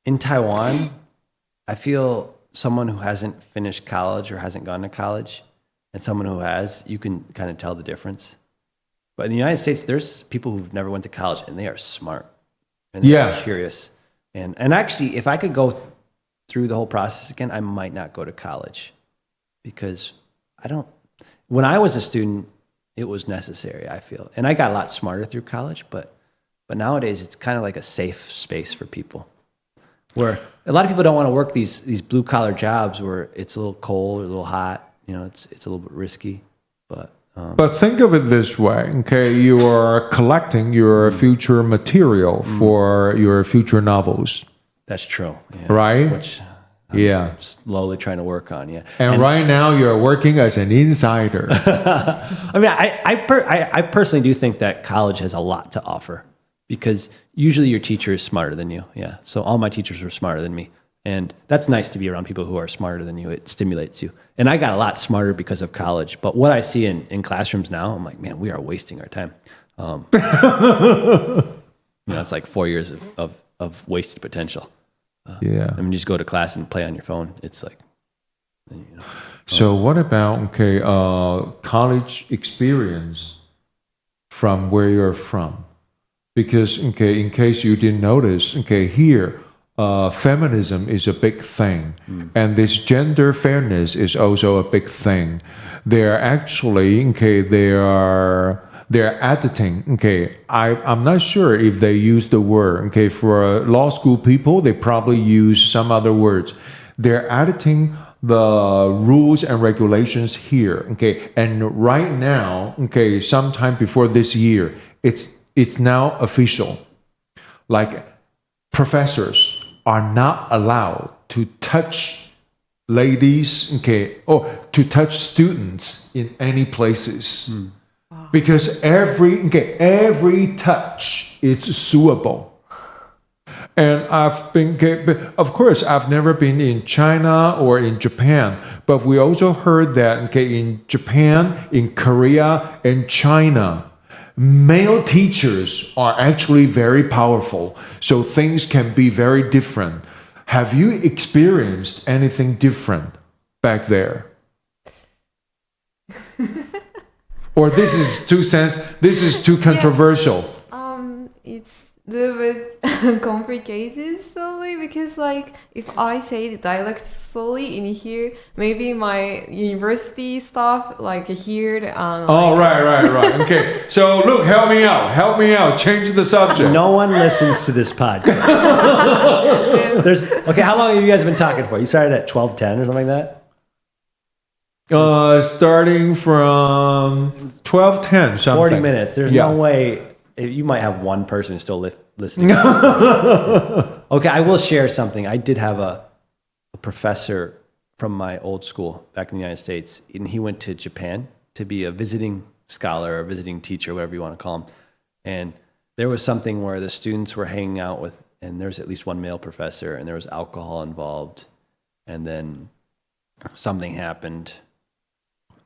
in Taiwan, I feel someone who hasn't finished college or hasn't gone to college and someone who has, you can kind of tell the difference. But in the United States, there's people who've never went to college and they are smart and they're curious. And actually, if I could go through the whole process again, I might not go to college because when I was a student, it was necessary, I feel. And I got a lot smarter through college, but nowadays it's kind of like a safe space for people where a lot of people don't want to work these blue collar jobs where it's a little cold or a little hot. It's a little bit risky, but think of it this way, you are collecting your future material for your future novels. That's true. Yeah. Right? Which I'm slowly trying to work on, And right now you're working as an insider. I mean, I personally do think that college has a lot to offer because usually your teacher is smarter than you. Yeah. So all my teachers were smarter than me. And that's nice to be around people who are smarter than you. It stimulates you. And I got a lot smarter because of college. But what I see in classrooms now, I'm like, man, we are wasting our time. It's like 4 years of wasted potential. I mean, just go to class and play on your phone. It's like, So what about, college experience from where you're from? Because, in case you didn't notice, here, feminism is a big thing, and this gender fairness is also a big thing. They're actually, they're editing. I'm not sure if they use the word. For law school people, they probably use some other words. They're editing the rules and regulations here. And right now, sometime before this year, it's now official. Like professors are not allowed to touch ladies, or to touch students in any places. Because every touch is suable. And of course, I've never been in China or in Japan, but we also heard that in Japan, in Korea, and China, male teachers are actually very powerful, so things can be very different. Have you experienced anything different back there? Or this is too controversial? It's a little bit complicated solely because if I say the dialect solely in here, maybe my university staff hear and right. So look, help me out, change the subject. No one listens to this podcast. How long have you guys been talking for? You started at 12:10 or something like that? Starting from 12:10 something. 40 minutes. There's no way. You might have one person still listening. Okay, I will share something. I did have a professor from my old school back in the United States, and he went to Japan to be a visiting scholar or visiting teacher, whatever you want to call him. And there was something where the students were hanging out with, and there was at least one male professor, and there was alcohol involved, and then something happened.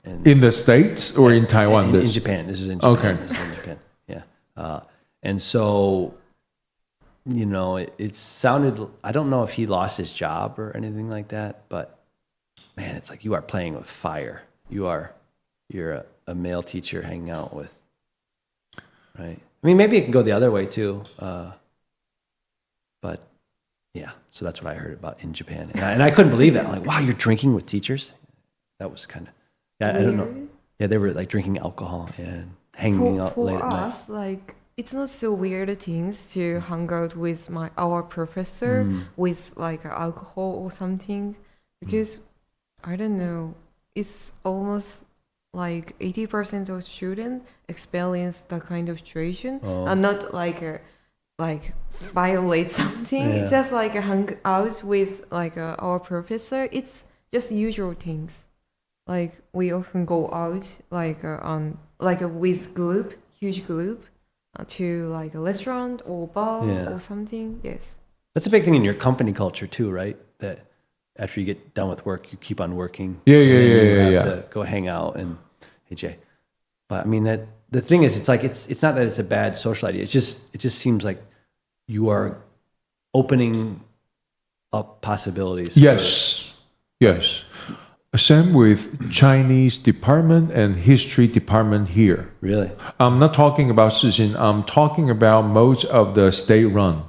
In the States or in Taiwan? In Japan. This is in Japan. Okay. This is in Japan. Yeah. And so, it sounded, I don't know if he lost his job or anything like that, but man, it's like you are playing with fire. You're a male teacher hanging out with, right? I mean, maybe it can go the other way too. But yeah, so that's what I heard about in Japan. And I couldn't believe that. I'm like, wow, you're drinking with teachers? That was kind of, I don't know. Yeah, they were drinking alcohol and hanging out late at night. For us, it's not so weird things to hang out with our professor with alcohol or something, because I don't know, it's almost like 80% of students experience that kind of situation, and not like violate something. Yeah. Just like hang out with like our professor. It's just usual things. Like we often go out like on like with group, huge group, to like a restaurant or bar or something. Yes. That's a big thing in your company culture too, right? That after you get done with work, you keep on working. Yeah, and then you yeah. have to go hang out and hey Jay. But I mean that the thing is, it's like it's not that it's a bad social idea. It just seems like you are opening up possibilities. Yes. Same with Chinese department and history department here. Really? I'm not talking about Sishin. I'm talking about most of the state run.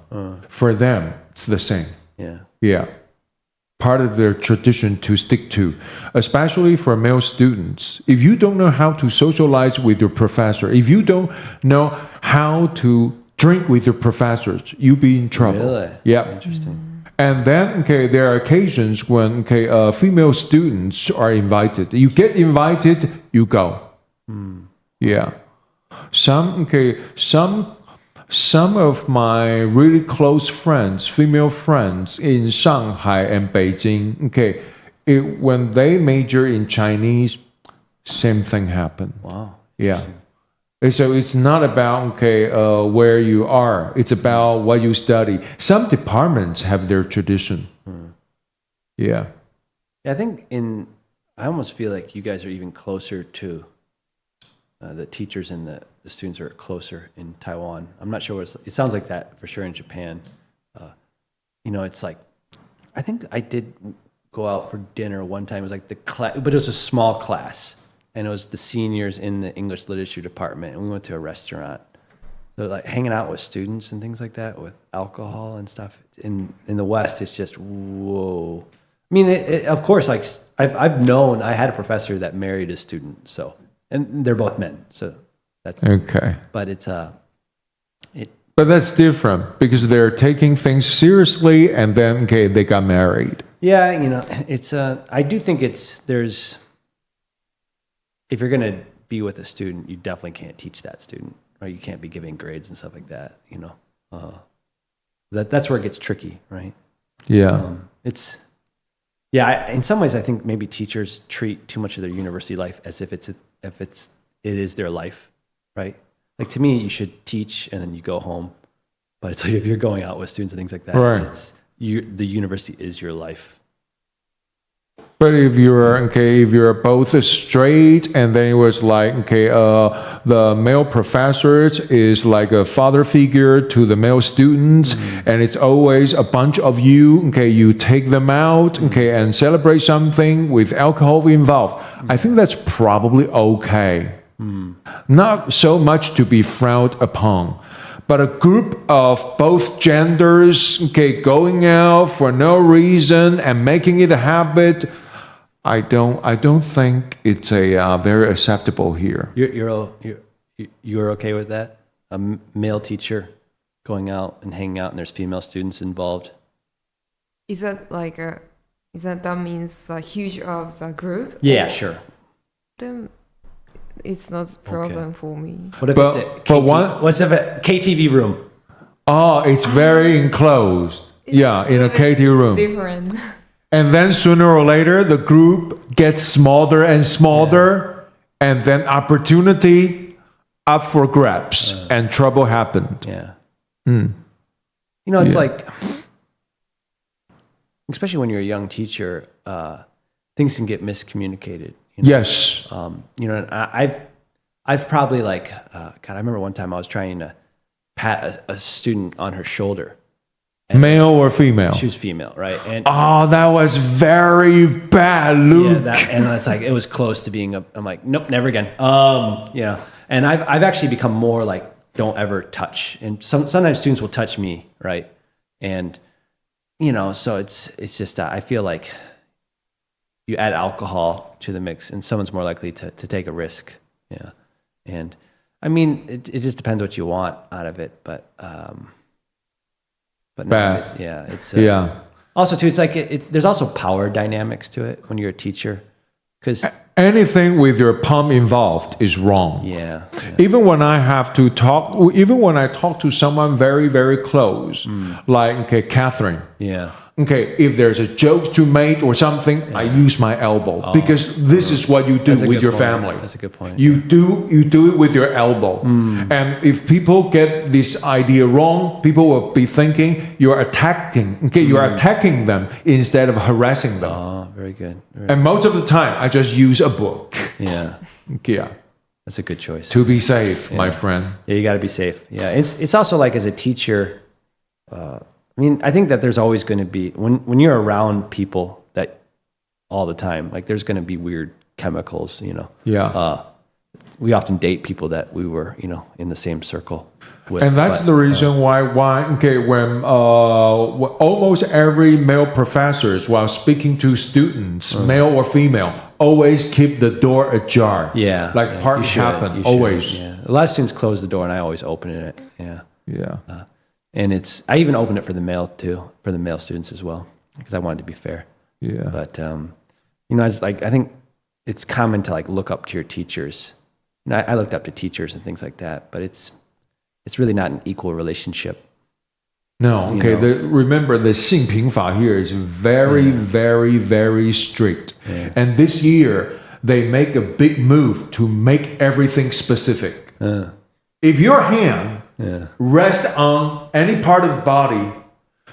For them, it's the same. Yeah. Yeah. Part of their tradition to stick to, especially for male students. If you don't know how to socialize with your professor, if you don't know how to drink with your professors, you'll be in trouble. Really? Yeah. Interesting. And then, there are occasions when, female students are invited. You get invited, you go. Yeah. Some of my really close friends, female friends in Shanghai and Beijing, when they major in Chinese, same thing happened. Wow. Yeah. So it's not about where you are. It's about what you study. Some departments have their tradition. Yeah. Yeah, I almost feel like you guys are even closer to the teachers and the students are closer in Taiwan. I'm not sure it sounds like that for sure in Japan. It's like, I think I did go out for dinner one time. It was like the class, but it was a small class. And it was the seniors in the English literature department. And we went to a restaurant. So like hanging out with students and things like that with alcohol and stuff. In the West, it's just, whoa. I mean, of course, like I've known, I had a professor that married a student. So, and they're both men. So that's, okay. But but that's different because they're taking things seriously and then, they got married. Yeah, it's, I do think if you're going to be with a student, you definitely can't teach that student, right? You can't be giving grades and stuff like that, That's where it gets tricky, right? Yeah. In some ways, I think maybe teachers treat too much of their university life as if it is their life, right? Like to me, you should teach and then you go home. But it's like if you're going out with students and things like that, right. The university is your life. But if you're both straight, and then it was like, the male professors is like a father figure to the male students, and it's always a bunch of you, you take them out, and celebrate something with alcohol involved. I think that's probably okay. Not so much to be frowned upon. But a group of both genders, going out for no reason and making it a habit, I don't think it's a very acceptable here. You're okay with that? A male teacher going out and hanging out, and there's female students involved. Is that that means a huge of the group? Yeah, sure. Then it's not a problem for me. What if it's a KTV room? Oh, it's very enclosed. In a KTV room. Different. And then sooner or later, the group gets smaller and smaller, and then opportunity up for grabs, and trouble happened. Yeah. It's like, especially when you're a young teacher, things can get miscommunicated. Yes. I've probably I remember one time I was trying to pat a student on her shoulder. Male or female? She was female, right? And that was very bad, Luke. Yeah, and it's like it was close to being I'm like, nope, never again. And I've actually become more like, don't ever touch. And sometimes students will touch me, right? And so it's just I feel like you add alcohol to the mix, and someone's more likely to take a risk. Yeah, and I mean it just depends what you want out of it, but nowadays, it's Also too, it's like there's also power dynamics to it when you're a teacher. Because anything with your palm involved is wrong. yeah. Even when I talk to someone very, very close, like Catherine. Yeah. Okay, if there's a joke to make or something, I use my elbow because this is what you do That's a with good your point. family. That's a good point. You do it with your elbow. And if people get this idea wrong, people will be thinking you're attacking. Okay, you're attacking them instead of harassing them. Oh, very good. And most of the time, I just use a book. Yeah. Yeah, That's a good choice. to be safe, my friend. Yeah, you got to be safe. Yeah, it's also like as a teacher, I mean, I think that there's always going to be when you're around people that all the time, like there's going to be weird chemicals, you know. Yeah. We often date people that we were, you know, in the same circle with. And that's the reason why when almost every male professors, while speaking to students, male or female, always keep the door ajar. Yeah, like you parties should, happen you should, always. Yeah. A lot of students close the door, and I always open it. Yeah, Yeah. and I even open it for the male too, for the male students as well, because I wanted to be fair. Yeah. But you know, I think it's common to like look up to your teachers. You know, I looked up to teachers and things like that, but it's really not an equal relationship. No, okay. You know. Remember, the 性平法 here is very, very, very strict. Yeah. And this year, they make a big move to make everything specific. If your hand rests on any part of the body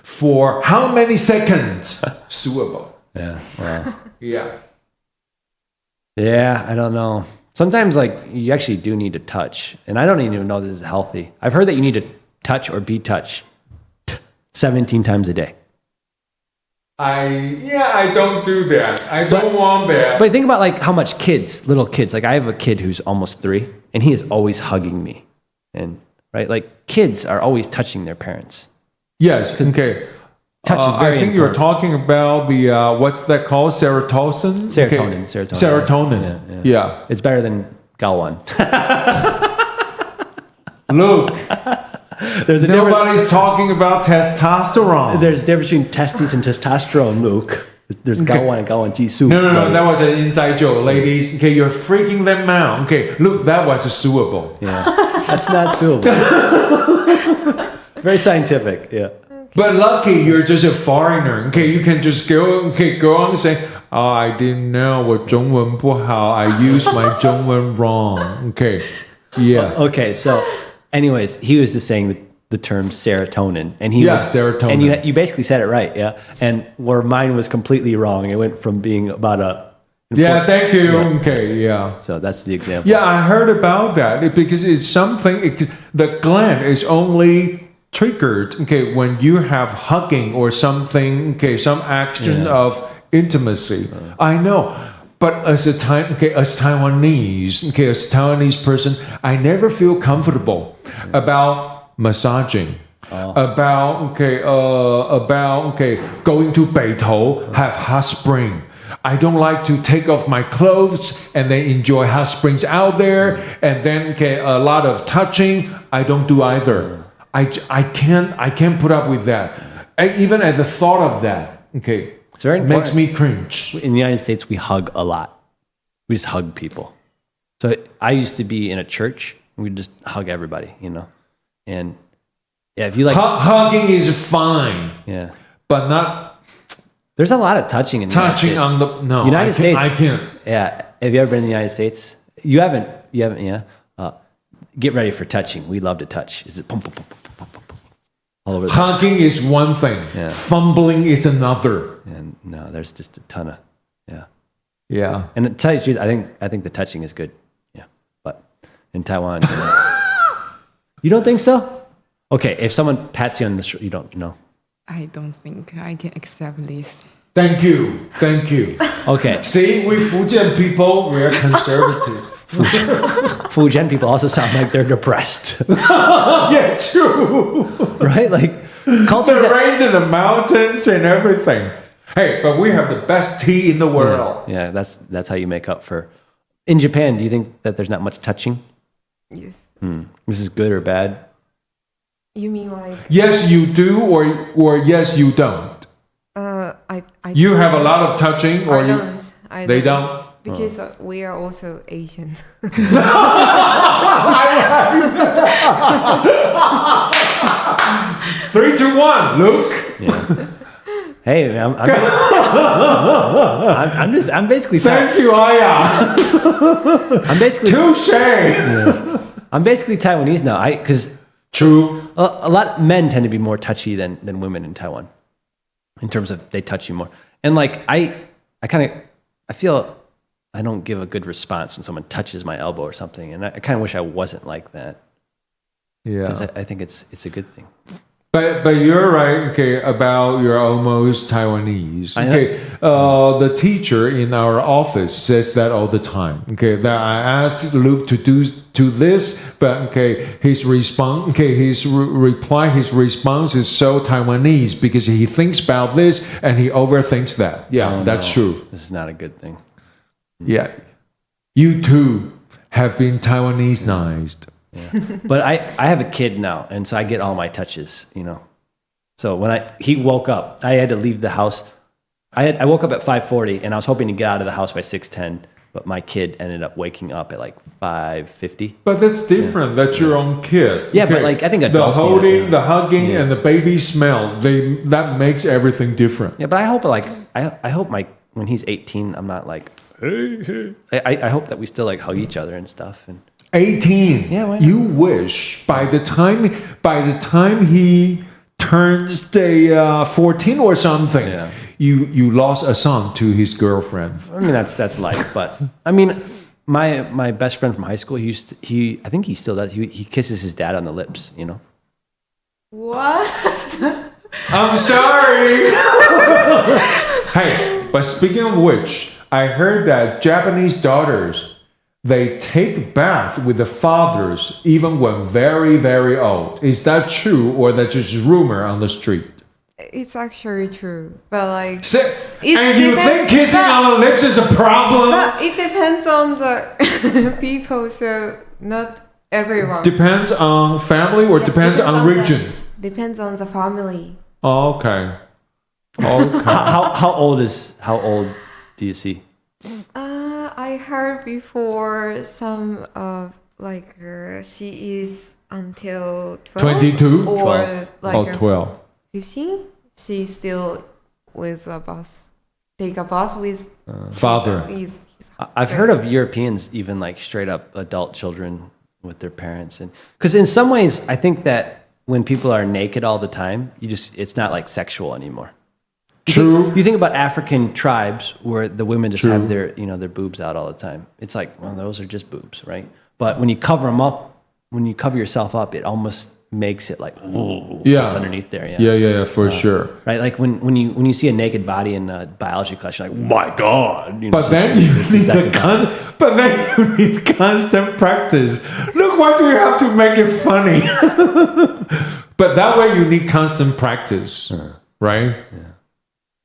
for how many seconds, suable. Yeah. Wow. Yeah. Yeah, I don't know. Sometimes, like, you actually do need to touch. And I don't even know this is healthy. I've heard that you need to touch or be touched 17 times a day. I don't do that. I don't want that. But think about, like, how much little kids, like, I have a kid who's almost 3, and he is always hugging me. And, right, like, kids are always touching their parents. Yes, okay. Touch is very I think important. you're talking about the, what's that called? Serotonin? Serotonin. Okay. Serotonin. Serotonin. Yeah. It's better than Gawan. Look, There's a difference. nobody's talking about testosterone. There's a difference between testes and testosterone, Luke. There's Gawan and Gawan Jisoo. No, that was an inside joke, ladies. Okay, you're freaking them out. Okay, look, that was suable. Yeah, that's not suitable. It's very scientific. Yeah. But lucky you're just a foreigner. Okay, you can just go on and say, oh, I didn't know 我中文不好. I used my 中文 wrong. Okay, yeah. Okay, so anyways, he was just saying the term serotonin, and serotonin. and you basically said it right, yeah. And where mine was completely wrong, it went from being about a Yeah, thank you. Yeah. Okay, yeah. So that's the example. Yeah, I heard about that because it's something, the gland is only triggered, okay, when you have hugging or something, okay, some action of intimacy. I know. But as a Taiwanese person, I never feel comfortable about massaging, about going to Beitou, have hot spring. I don't like to take off my clothes and then enjoy hot springs out there, and then a lot of touching. I don't do either. I can't put up with that. Even at the thought of that, okay. It's very makes important. me cringe. In the United States, we hug a lot. We just hug people. So I used to be in a church, and we'd just hug everybody, you know. And yeah, if you like Hugging is fine, yeah, but not there's a lot of touching in the touching United States. on the no. United States. I can't. Yeah, have you ever been in the United States? You haven't. Yeah. Get ready for touching. We love to touch. Is it pum, pum, pum, pum, pum, pum, pum, all over? Hugging is one thing. Yeah. Fumbling is another. And no, there's just a ton of Yeah. And to tell you the truth, I think the touching is good. Yeah, but in Taiwan, you don't think so? Okay, if someone pats you on the shoulder, you don't know. I don't think I can accept this. Thank you. Okay, See, we Fujian people, we are conservative. Fujian people also sound like they're depressed, Yeah, true. right? Like cultures The that, range in the mountains and everything. Hey, but we have the best tea in the world. yeah, that's how you make up for. In Japan, do you think that there's not much touching? Yes. This is good or bad? You mean like Yes, you do, or yes, you don't. I You have a lot of touching, or I you don't. I they don't. don't. because we are also Asian. 3, 2, 1, Luke. Yeah. Hey, I'm basically. Thank you, Aya. I'm basically. Touche. Yeah. I'm basically Taiwanese now. Because True. a lot men tend to be more touchy than women in Taiwan, in terms of they touch you more. And like I feel I don't give a good response when someone touches my elbow or something, and I kind of wish I wasn't like that. Because Yeah. I think it's a good thing. But you're right, okay, about you're almost Taiwanese. Okay, the teacher in our office says that all the time. Okay, that I asked Luke to do this, but okay, his response, okay, his response is so Taiwanese because he thinks about this and he overthinks that. Yeah, that's true. This is not a good thing. Yeah, you too have been Taiwanese-nized. Yeah. But I have a kid now, and so I get all my touches, So when he woke up, I had to leave the house. I woke up at 5:40, and I was hoping to get out of the house by 6:10, but my kid ended up waking up at like 5:50. But that's different. That's your own kid. Yeah, but like I think the adults holding, need it. the hugging, and the baby smell, that makes everything different. Yeah, but I hope I hope when he's 18, I'm not like, hey. I hope that we still like hug each other and stuff. And 18. Yeah, why not? You wish by the time he turns 14 or something, Yeah. you lost a son to his girlfriend. I mean that's life. But I mean, my best friend from high school, I think he still does. He kisses his dad on the lips. What? I'm sorry. Hey, but speaking of which, I heard that Japanese daughters, they take bath with the fathers even when very, very old. Is that true, or that's just rumor on the street? It's actually true, but like. And you think kissing on the lips is a problem? But it depends on the people, so not everyone. Depends on family or Yes, depends on region? Depends on the family. Oh, okay. Okay. How old do you see? I heard before some of she is until 12 22? or 12. like 12. 15. She's still with a bus. Take a bus with Father. his I've heard of Europeans even like straight up adult children with their parents, and because in some ways I think that when people are naked all the time, it's not like sexual anymore. True. You think about African tribes where the women just have their their boobs out all the time. It's like, well, those are just boobs, right? But when you cover them up, when you cover yourself up, it almost makes it like, ooh, what's underneath there? Yeah, for sure. Right, like when you see a naked body in a biology class, you're like, my God! But then you need constant practice. Look, why do we have to make it funny? But that way you need constant practice, right? Yeah.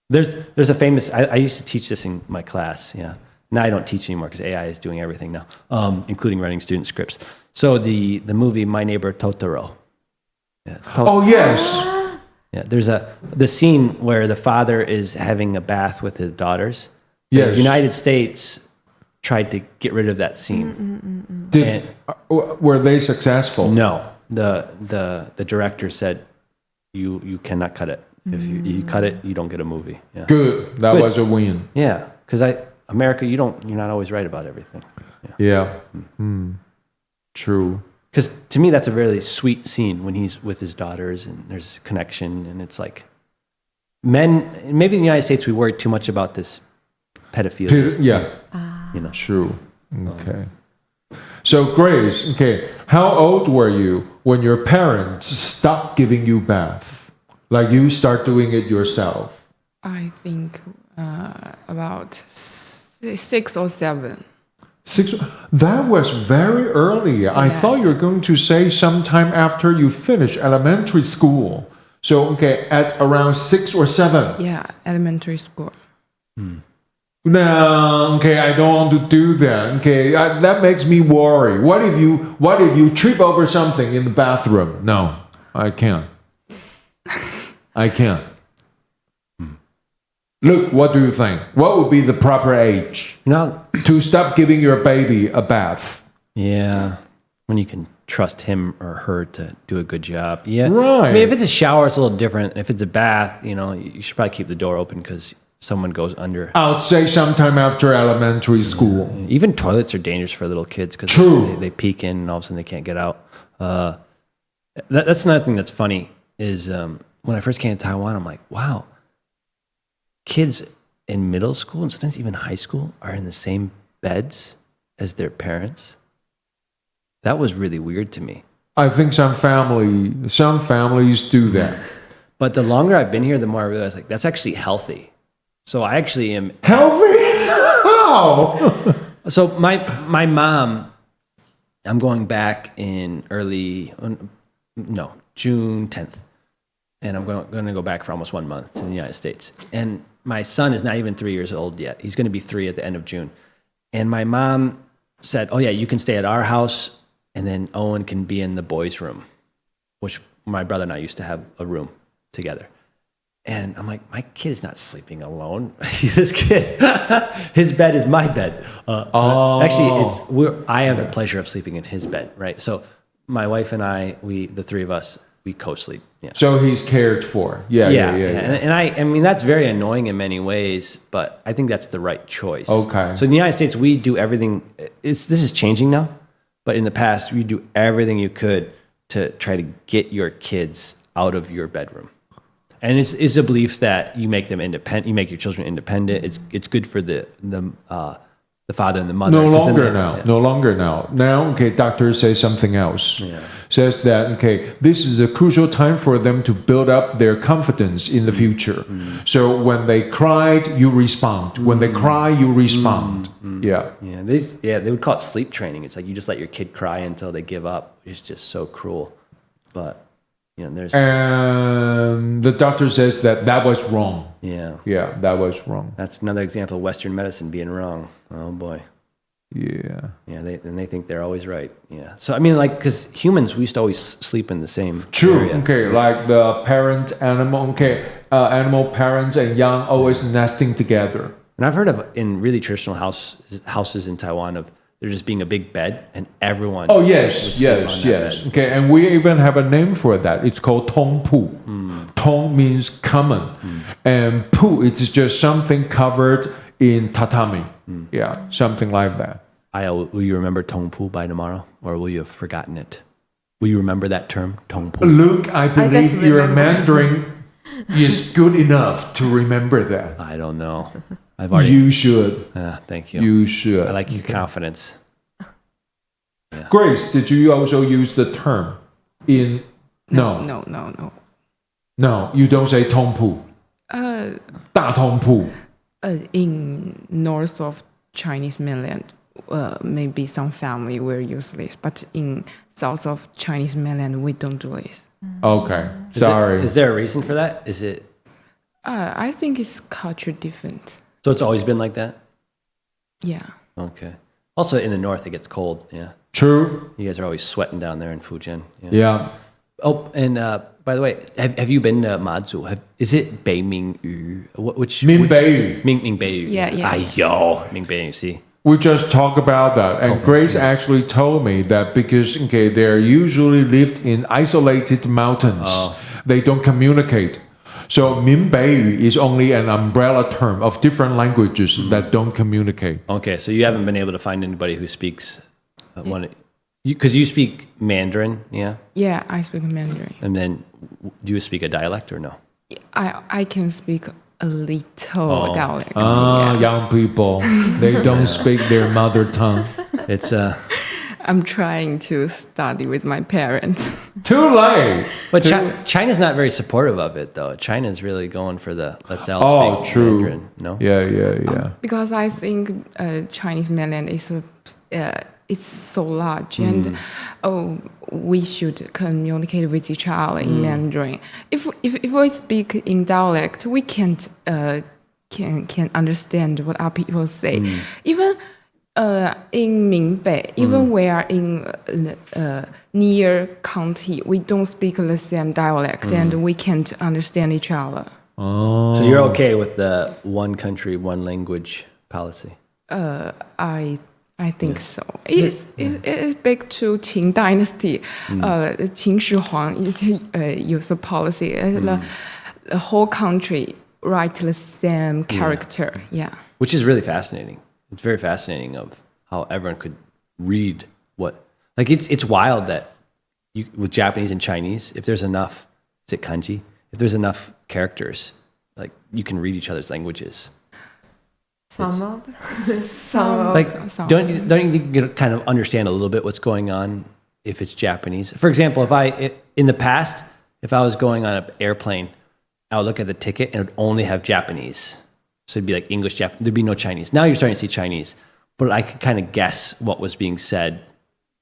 There's a famous. I used to teach this in my class. Yeah. Now I don't teach anymore because AI is doing everything now, including writing student scripts. So the movie My Neighbor Totoro. Yeah, Oh yes. Yeah, there's the scene where the father is having a bath with his daughters. Yes. The United States tried to get rid of that scene. Were they successful? No, the director said you cannot cut it. If you cut it, you don't get a movie. Yeah. Good. That was a win. Yeah, because America, you're not always right about everything. Yeah. True. Because to me, that's a really sweet scene when he's with his daughters and there's connection, and it's like men. Maybe in the United States, we worry too much about this pedophilia. Yeah. True. Okay. So Grace, okay, how old were you when your parents stopped giving you bath? Like you start doing it yourself? I think about 6 or 7. 6. That was very early. I thought you were going to say sometime after you finish elementary school. So, okay, at around 6 or 7. Yeah, elementary school. No, okay, I don't want to do that. Okay, that makes me worry. What if you trip over something in the bathroom? No, I can't. I can't. Luke, what do you think? What would be the proper age to stop giving your baby a bath? Yeah, when you can trust him or her to do a good job. Yeah, right. I mean, if it's a shower, it's a little different. If it's a bath, you should probably keep the door open because someone goes under. I would say sometime after elementary school. Even toilets are dangerous for little kids because they peek in and all of a sudden they can't get out. That's another thing that's funny is when I first came to Taiwan, I'm like, wow, kids in middle school and sometimes even high school are in the same beds as their parents. That was really weird to me. I think some families do that. But the longer I've been here, the more I realize like that's actually healthy. So I actually am healthy. How? So my mom, I'm going back in June 10th, and I'm going to go back for almost 1 month to the United States. And my son is not even 3 years old yet. He's going to be 3 at the end of June. And my mom said, "Oh yeah, you can stay at our house, and then Owen can be in the boys' room," which my brother and I used to have a room together. And I'm like, my kid is not sleeping alone. This kid, his bed is my bed. Actually, I have the pleasure of sleeping in his bed, right? So my wife and I, the three of us, we co-sleep. Yeah. So he's cared for. Yeah. And I mean, that's very annoying in many ways, but I think that's the right choice. Okay. So in the United States, we do everything. This is changing now, but in the past, we do everything you could to try to get your kids out of your bedroom. And it's a belief that you make them independent. You make your children independent. It's good for the father and the mother. No longer now. Now, doctors say something else. Yeah. Says that this is a crucial time for them to build up their confidence in the future. So when they cried, you respond. When they cry, you respond. Yeah. They would call it sleep training. It's like you just let your kid cry until they give up. It's just so cruel, but. And the doctor says that was wrong. Yeah, that was wrong. That's another example of Western medicine being wrong. Oh boy. Yeah. They think they're always right. Yeah. So I mean, like, because humans, we used to always sleep in the same. True. area. Like the animal parents and young always nesting together. And I've heard of in really traditional houses in Taiwan of. There just being a big bed and everyone. Oh yes. And we even have a name for that. It's called Tong Pu. Tong means common, and Pu it's just something covered in tatami. Yeah, something like that. Will you remember Tong Pu by tomorrow, or will you have forgotten it? Will you remember that term, Tong Pu? Luke, I believe your Mandarin is good enough to remember that. I don't know. You should. Thank you. You should. I like your confidence. Yeah. Grace, did you also use the term in? No, you don't say Tong Pu. Da Tong Pu. In north of Chinese mainland, maybe some family will use this, but in south of Chinese mainland, we don't do this. Okay, sorry. Is there a reason for that? Is it? I think it's culture different. So it's always been like that? Yeah. Okay. Also, in the north, it gets cold. Yeah. True. You guys are always sweating down there in Fujian. Yeah. Oh, and by the way, have you been to Mazu? Is it Beiming Yu? Which Minbei Yu. Minbei Yu. Yeah. Ayo, Minbei Yu. See. We just talked about that, and Grace actually told me that because they're usually lived in isolated mountains, they don't communicate. So Minbei Yu is only an umbrella term of different languages that don't communicate. Okay, so you haven't been able to find anybody who speaks because you speak Mandarin, yeah? Yeah, I speak Mandarin. And then do you speak a dialect or no? I can speak a little dialect. Young people, they don't speak their mother tongue. It's I'm trying to study with my parents. Too late. But China's not very supportive of it, though. China's really going for the let's all speak true. Mandarin. No. Yeah. Because I think Chinese mainland is it's so large, and we should communicate with each other in Mandarin. If we speak in dialect, we can't can understand what our people say. Even in Minbei, even we are in near county, we don't speak the same dialect, and we can't understand each other. Oh. So you're okay with the one country, one language policy? I think so. It's back to Qing dynasty. Qing Shi Huang use a policy. The whole country write the same character. Yeah. Which is really fascinating. It's very fascinating of how everyone could read what. Like it's wild that you with Japanese and Chinese, if there's enough, is it kanji? If there's enough characters, like you can read each other's languages. Some of. Like, don't you kind of understand a little bit what's going on if it's Japanese? For example, in the past, if I was going on an airplane, I would look at the ticket and it would only have Japanese. So it'd be like English, Japanese. There'd be no Chinese. Now you're starting to see Chinese, but I could kind of guess what was being said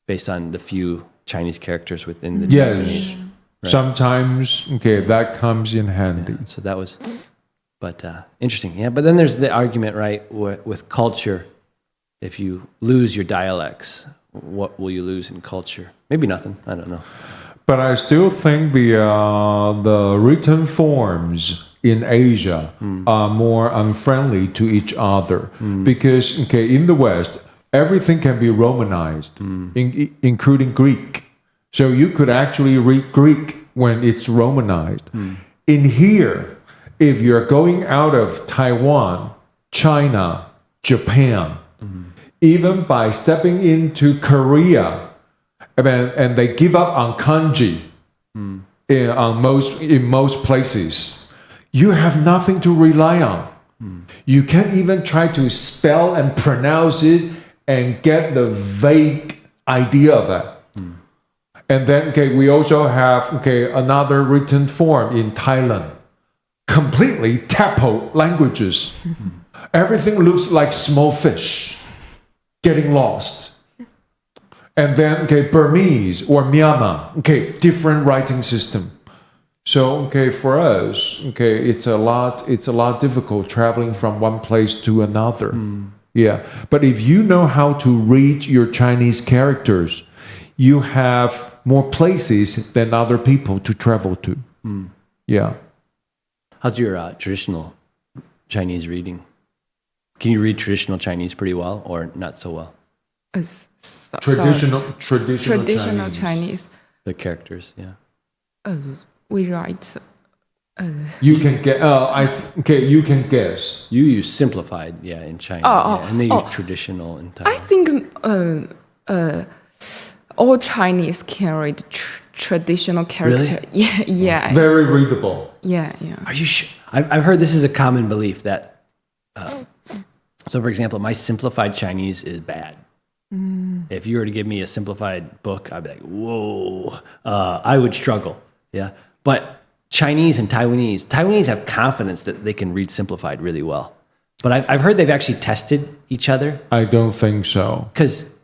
based on the few Chinese characters within the Japanese. Right. Sometimes, that comes in handy. Yeah, so that was, but interesting. Yeah, but then there's the argument, right, with culture. If you lose your dialects, what will you lose in culture? Maybe nothing. I don't know. But I still think the written forms in Asia are more unfriendly to each other because in the West everything can be Romanized, including Greek. So you could actually read Greek when it's Romanized. In here, if you're going out of Taiwan, China, Japan, even by stepping into Korea, and they give up on kanji in most places, you have nothing to rely on. You can't even try to spell and pronounce it and get the vague idea of it. And then we also have another written form in Thailand, completely Tapo languages. Everything looks like small fish getting lost. And then Burmese or Myanmar, different writing system. So for us, it's a lot difficult traveling from one place to another. Yeah, but if you know how to read your Chinese characters, you have more places than other people to travel to. Yeah. How's your traditional Chinese reading? Can you read traditional Chinese pretty well or not so well? Traditional Chinese. The characters, yeah. We write. You can get. You can guess. You use simplified, in China, and they use traditional in Thailand. I think all Chinese can read traditional character. Really? Yeah. Very readable. Yeah. Are you sure? I've heard this is a common belief that. So, for example, my simplified Chinese is bad. If you were to give me a simplified book, I'd be like, whoa, I would struggle. Yeah. But Chinese and Taiwanese have confidence that they can read simplified really well. But I've heard they've actually tested each other. I don't think so.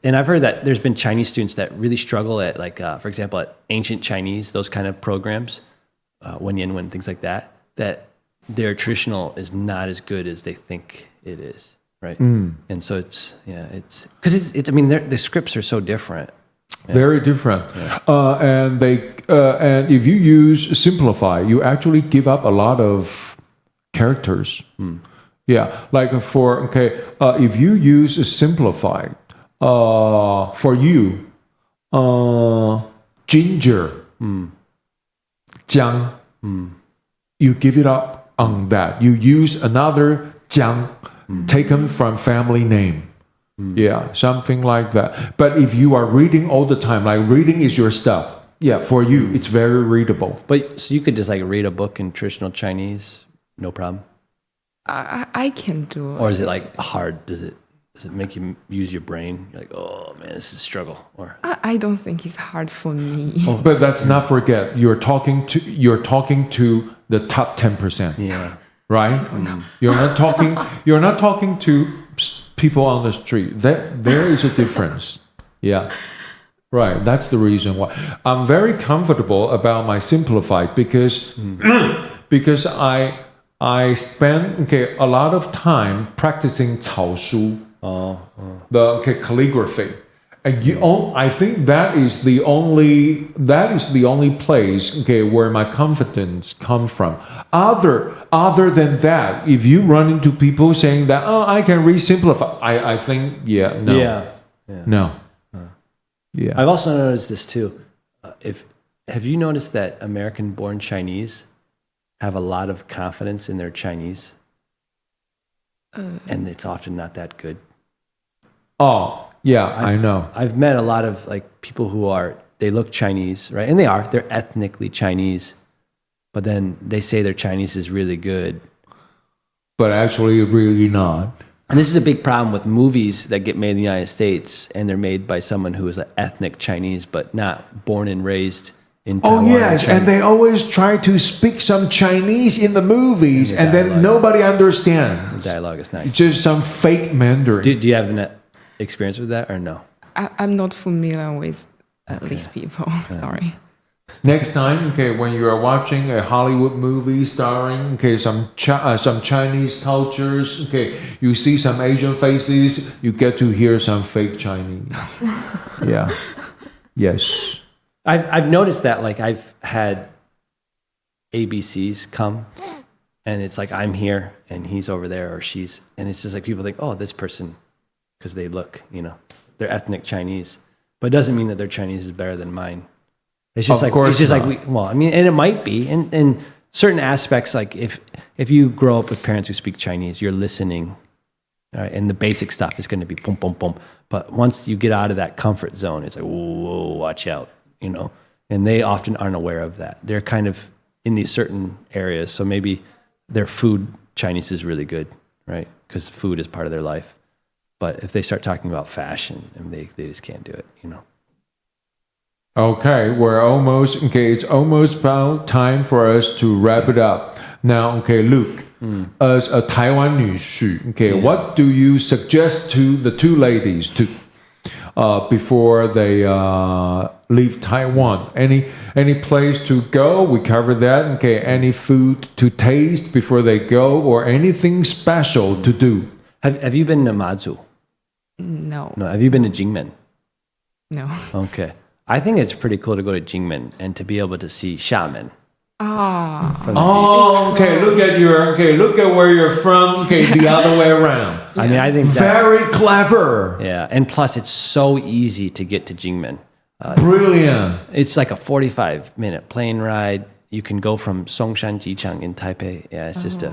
And I've heard that there's been Chinese students that really struggle at, like, for example, at ancient Chinese, those kind of programs, Wen, things like that, that their traditional is not as good as they think it is. Right. And so it's because the scripts are so different. Yeah. Very different. Yeah. And if you use simplify, you actually give up a lot of characters. Yeah. Like if you use simplify, for you, ginger, jiang, you give it up on that. You use another jiang. Taken from family name. Yeah, something like that. But if you are reading all the time, like reading is your stuff, for you, it's very readable. But so you could just like read a book in traditional Chinese, no problem? I can do it. Or is it like hard? Does it make you use your brain? You're like, oh man, this is a struggle. Or I don't think it's hard for me. But let's not forget, you're talking to the top 10%. Yeah. Right? You're not talking to people on the street. There is a difference. Yeah. Right. That's the reason why I'm very comfortable about my simplified because I spend a lot of time practicing 草书, the calligraphy. I think that is the only place, okay, where my confidence come from. Other than that, if you run into people saying that, oh, I can re-simplify, I think, no. No. Yeah. I've also noticed this too. Have you noticed that American-born Chinese have a lot of confidence in their Chinese, and it's often not that good? Oh, yeah, I know. I've met a lot of like people who they look Chinese, right? And they're ethnically Chinese, but then they say their Chinese is really good. But actually, really not. And this is a big problem with movies that get made in the United States, and they're made by someone who is an ethnic Chinese, but not born and raised in Taiwan. Oh, yes, and they always try to speak some Chinese in the movies, and then nobody understands. The dialogue is nice. Just some fake Mandarin. Do you have an experience with that or no? I'm not familiar with these people. Sorry. Next time, okay, when you are watching a Hollywood movie starring, okay, some Chinese cultures, okay, you see some Asian faces, you get to hear some fake Chinese. Yeah. Yes. I've noticed that, like, I've had ABCs come, and it's like I'm here and he's over there or she's, and it's just like people think, oh, this person, because they look, they're ethnic Chinese, but it doesn't mean that their Chinese is better than mine. It's just and it might be in certain aspects. Like if you grow up with parents who speak Chinese, you're listening, right? And the basic stuff is going to be boom, boom, boom. But once you get out of that comfort zone, it's like, whoa, watch out, And they often aren't aware of that. They're kind of in these certain areas. So maybe their food Chinese is really good, right? Because food is part of their life. But if they start talking about fashion, they just can't do it, Okay, it's almost about time for us to wrap it up. Now, okay, Luke, as a Taiwan 女婿, okay, what do you suggest to the two ladies before they leave Taiwan? Any place to go? We covered that. Okay, any food to taste before they go, or anything special to do? Have you been to Mazu? No. No. Have you been to Jingmen? No. Okay. I think it's pretty cool to go to Jingmen and to be able to see Xiamen. Okay. Look at where you're from. Okay, the other way around. Yeah. I mean, I think very clever. Yeah, and plus it's so easy to get to Jingmen. Brilliant. It's like a 45-minute plane ride. You can go from Songshan Jichang in Taipei. Yeah, it's just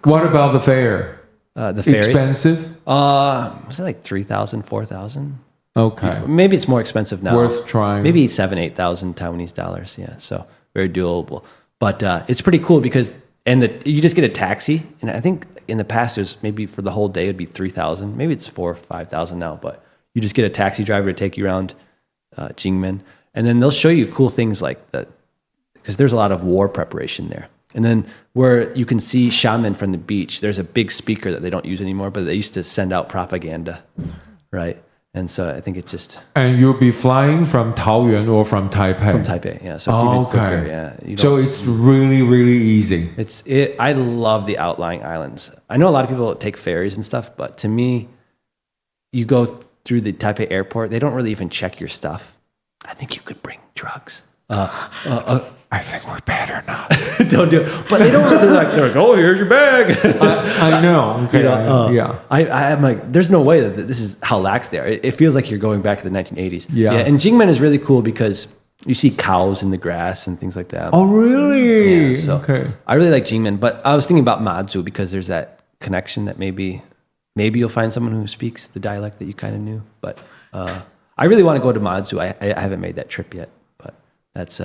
What about the fare? The ferry? Expensive? Was it like 3,000, 4,000? Okay. Maybe it's more expensive now. Worth trying. Maybe 7,000-8,000 Taiwanese dollars. Yeah, so very doable. But it's pretty cool because you just get a taxi, and I think in the past there's maybe for the whole day it'd be 3,000. Maybe it's 4,000 or 5,000 now. But you just get a taxi driver to take you around Jingmen, and then they'll show you cool things like that because there's a lot of war preparation there. And then where you can see Xiamen from the beach, there's a big speaker that they don't use anymore, but they used to send out propaganda, right? And so I think it just... And you'll be flying from Taoyuan or from Taipei? From Taipei, yeah. So it's even quicker, yeah. So it's really, really easy. I love the outlying islands. I know a lot of people take ferries and stuff, but to me, you go through the Taipei airport, they don't really even check your stuff. I think you could bring drugs. I think we're better not. Don't do it. But they don't really they're like, oh, here's your bag. I know. Okay. Yeah. I'm like, there's no way that this is how lax they are. It feels like you're going back to the 1980s. Yeah. And Jingmen is really cool because you see cows in the grass and things like that. Oh, really? Yeah, so okay. I really like Jingmen, but I was thinking about Mazu because there's that connection that maybe you'll find someone who speaks the dialect that you kind of knew. But I really want to go to Mazu. I haven't made that trip yet, but that's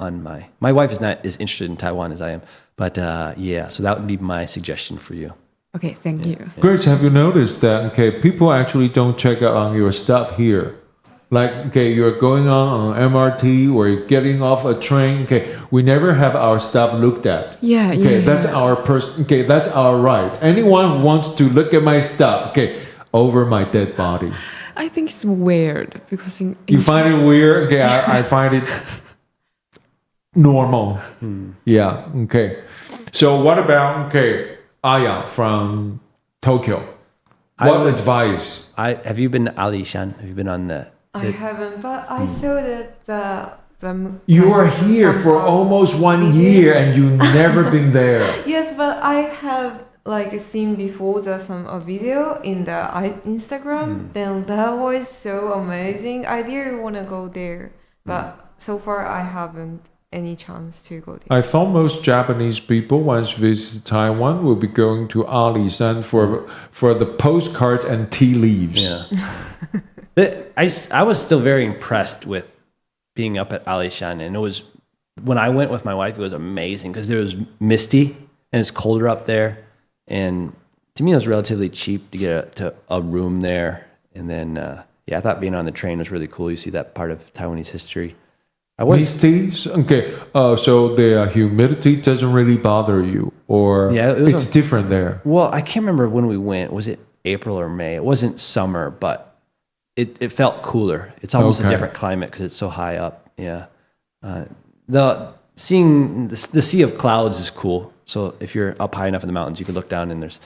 on my wife is not as interested in Taiwan as I am. But so that would be my suggestion for you. Okay, thank you. Grace, have you noticed that, people actually don't check out on your stuff here? Like, you're going on MRT or you're getting off a train, we never have our stuff looked at. Yeah. That's our that's our right. Anyone who wants to look at my stuff, over my dead body. I think it's weird because you find it weird? I find it normal. Yeah, okay. So what about, Aya from Tokyo? What advice? Have you been to Alishan? Have you been on the I haven't, but I saw that the You are here for almost 1 year and you've never been there. Yes, but I have like seen before some video in the Instagram. Then that was so amazing. I really want to go there, but so far I haven't any chance to go there. I thought most Japanese people once visit Taiwan will be going to Alishan for the postcards and tea leaves. Yeah. I was still very impressed with being up at Alishan, and it was when I went with my wife, it was amazing because it was misty and it's colder up there, and to me it was relatively cheap to get to a room there. And then I thought being on the train was really cool. You see that part of Taiwanese history. Misty? Okay, so the humidity doesn't really bother you, or it's different there? Well, I can't remember when we went. Was it April or May? It wasn't summer, but it felt cooler. It's almost a different climate because it's so high up. Yeah. Seeing the sea of clouds is cool. So if you're up high enough in the mountains, you can look down and there's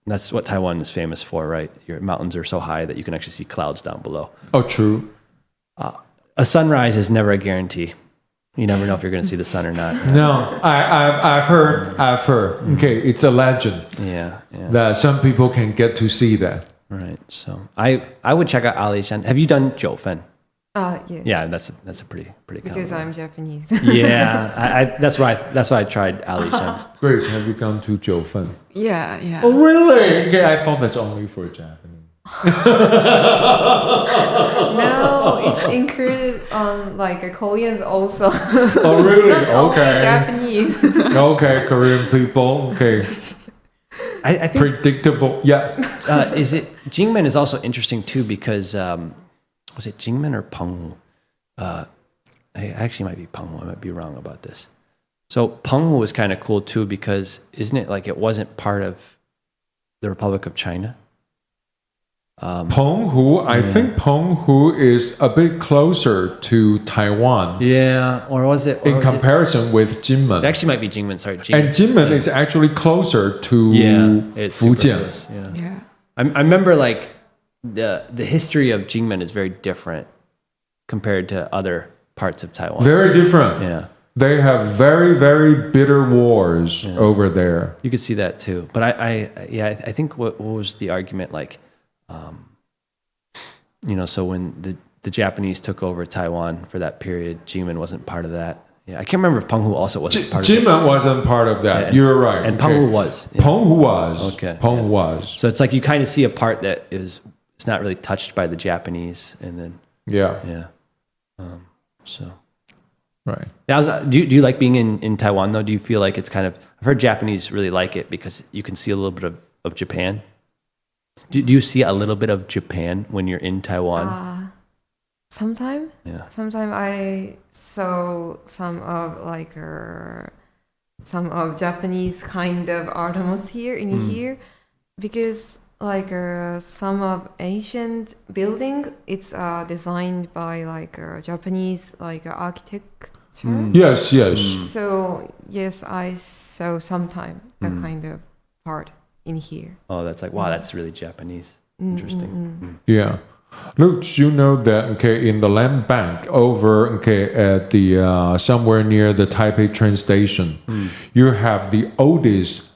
that's what Taiwan is famous for, right? Your mountains are so high that you can actually see clouds down below. Oh, true. A sunrise is never a guarantee. You never know if you're going to see the sun or not. No, I've heard. Okay, it's a legend. Yeah. That some people can get to see that. Right. So I would check out Alishan. Have you done Jiufen? Yeah. Yeah, that's a pretty common. Because I'm Japanese. Yeah, that's why I tried Alishan. Grace, have you gone to Jiufen? Yeah. Oh, really? Okay, I thought that's only for Japanese. No, it's included on like Koreans also. Oh, really? Not only Okay. Japanese. Okay, Korean people. Okay. I think Predictable. Yeah. is it Jingmen is also interesting too because was it Jingmen or Penghu? It actually might be Penghu. I might be wrong about this. So Penghu was kind of cool too because isn't it like it wasn't part of the Republic of China? Penghu, I think Penghu is a bit closer to Taiwan Yeah, or was it in comparison with Jinmen. It actually might be Jingmen. Sorry, And Jinmen is actually closer to it's super Fujian. close, Yeah. Yeah. I remember like the history of Jingmen is very different compared to other parts of Taiwan. Very different. Yeah. They have very, very bitter wars over there. You could see that too. But I think what was the argument like? So when the Japanese took over Taiwan for that period, Jingmen wasn't part of that. Yeah, I can't remember if Penghu also wasn't part of it. Jinmen wasn't part of that. Yeah, You're right. And okay. Penghu was. Yeah. Penghu was. Okay. Penghu was. So it's like you kind of see a part that it's not really touched by the Japanese, and then Yeah. so. Right. Do you like being in Taiwan though? Do you feel like it's kind of? I've heard Japanese really like it because you can see a little bit of Japan. Do you see a little bit of Japan when you're in Taiwan? Sometimes. Yeah. Sometimes I saw some of Japanese kind of atmosphere in here, because some of ancient building it's designed by Japanese architecture. Yes. So yes, I saw sometime that kind of part in here. Oh, that's like wow, that's really Japanese. Interesting. Yeah. Look, you know that in the land bank over at the somewhere near the Taipei train station, you have the oldest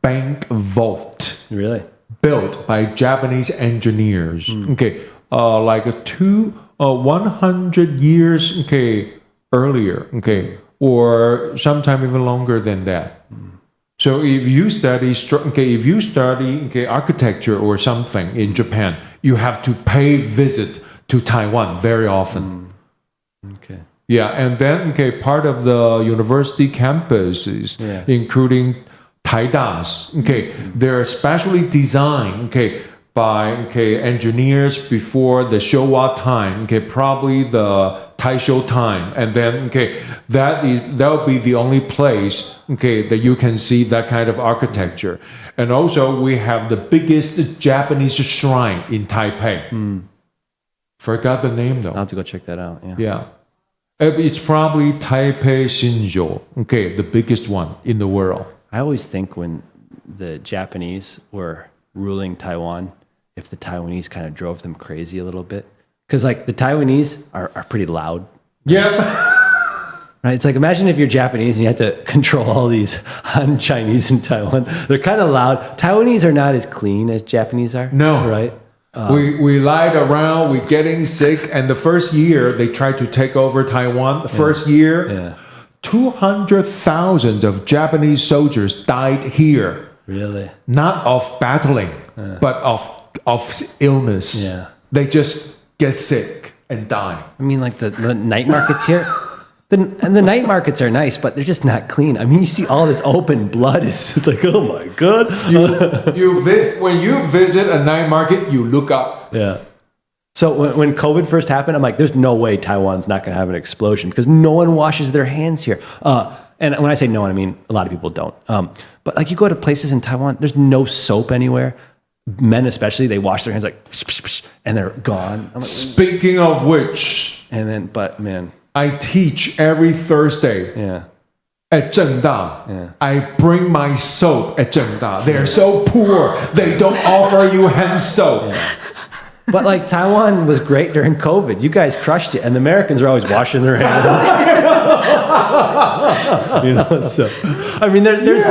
bank vault Really? built by Japanese engineers. 100 years earlier. Or sometime even longer than that. So if you study architecture or something in Japan, you have to pay visit to Taiwan very often. Okay. Yeah, and then part of the university campuses, including Taidas, they're specially designed by engineers before the Showa time, probably the Taisho time, and then that will be the only place that you can see that kind of architecture. And also we have the biggest Japanese shrine in Taipei. Forgot the name though. I'll have to go check that out. Yeah. Yeah. It's probably Taipei Shinjo, the biggest one in the world. I always think when the Japanese were ruling Taiwan, if the Taiwanese kind of drove them crazy a little bit, Because like the Taiwanese are pretty loud. Yeah. Right? It's like, imagine if you're Japanese and you have to control all these Han Chinese in Taiwan. They're kind of loud. Taiwanese are not as clean as Japanese are. No. Right? We lied around, we're getting sick, and the first year they tried to take over Taiwan. The first year, 200,000 of Japanese soldiers died here. Really? Not of battling, but of illness. Yeah. They just get sick and die. I mean, like the night markets here. And the night markets are nice, but they're just not clean. I mean, you see all this open blood. It's like, oh my God. When you visit a night market, you look up. Yeah. So when COVID first happened, I'm like, there's no way Taiwan's not going to have an explosion because no one washes their hands here. And when I say no one, I mean a lot of people don't. But like you go to places in Taiwan, there's no soap anywhere. Men especially, they wash their hands like, and they're gone. I'm like, Speaking of which, but man. I teach every Thursday at Zhengda. I bring my soap at Zhengda. They're so poor. They don't offer you hand soap. But like Taiwan was great during COVID. You guys crushed it. And the Americans are always washing their hands. So I mean, there's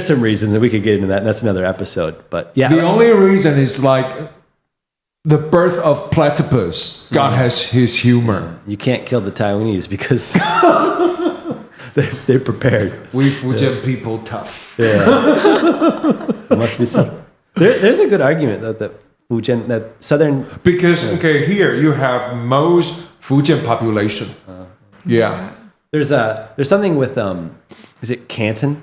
some reasons that we could get into that. And that's another episode. But yeah. The only reason is like the birth of platypus. God has his humor. You can't kill the Taiwanese because they're prepared. We Fujian people tough. Yeah. There must be some. There's a good argument that Fujian, that southern. Because here you have most Fujian population. There's something with is it Canton?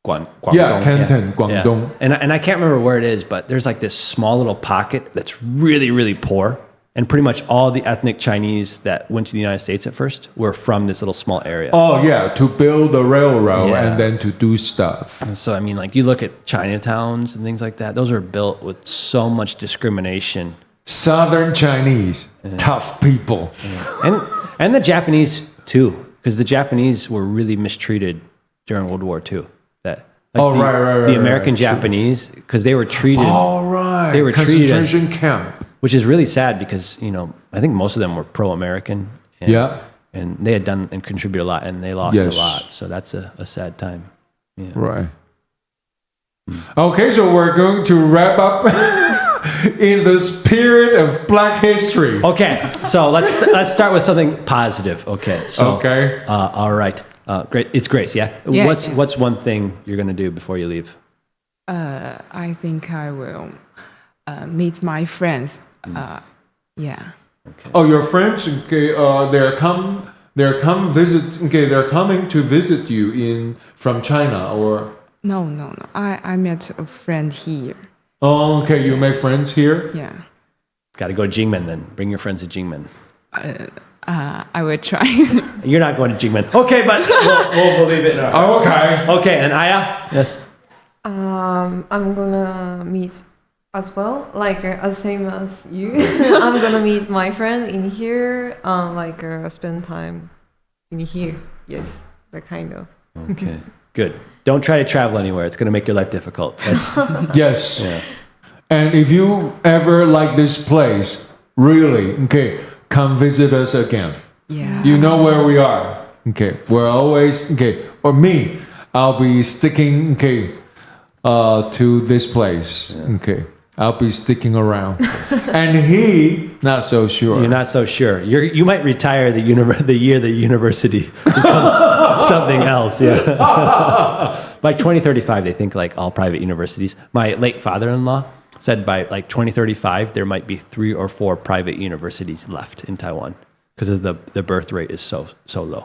Guangdong. Yeah, Canton, Guangdong. Yeah. And I can't remember where it is, but there's like this small little pocket that's really, really poor. And pretty much all the ethnic Chinese that went to the United States at first were from this little small area. Oh, yeah, to build the railroad and then to do stuff. And so, I mean, like you look at Chinatowns and things like that, those are built with so much discrimination. Southern Chinese, tough people. And the Japanese, too, because the Japanese were really mistreated during World War II. The American Japanese, because they were treated. They were treated as concentration camp, which is really sad because I think most of them were pro-American. And they had done and contributed a lot, and they lost a lot. So that's a sad time. Yeah. Right. Okay, so we're going to wrap up in the spirit of Black history. Okay, so let's start with something positive. Okay. So, all right. Great. It's Grace, yeah? What's one thing you're going to do before you leave? I think I will meet my friends. Yeah. Okay. Oh, your friends? Okay. They're coming to visit you from China, or? No. I met a friend here. Oh, okay. You make friends here? Yeah. Got to go to Jingmen then. Bring your friends to Jingmen. I will try. You're not going to Jingmen. Okay, but we'll leave it in our hearts. Okay. Okay, and Aya? Yes. I'm gonna meet as well, like same as you. I'm gonna meet my friend in here, spend time in here. Yes, that kind of. Okay, good. Don't try to travel anywhere. It's going to make your life difficult. Yes. Yeah. And if you ever like this place, really, come visit us again. Yeah. You know where we are. Okay. We're always, or me, I'll be sticking, to this place. Yeah. Okay. I'll be sticking around. And he, not so sure. You're not so sure. You might retire the year the university becomes something else. Yeah. By 2035, they think like all private universities. My late father-in-law said by like 2035, there might be 3 or 4 private universities left in Taiwan because of the birth rate is so low.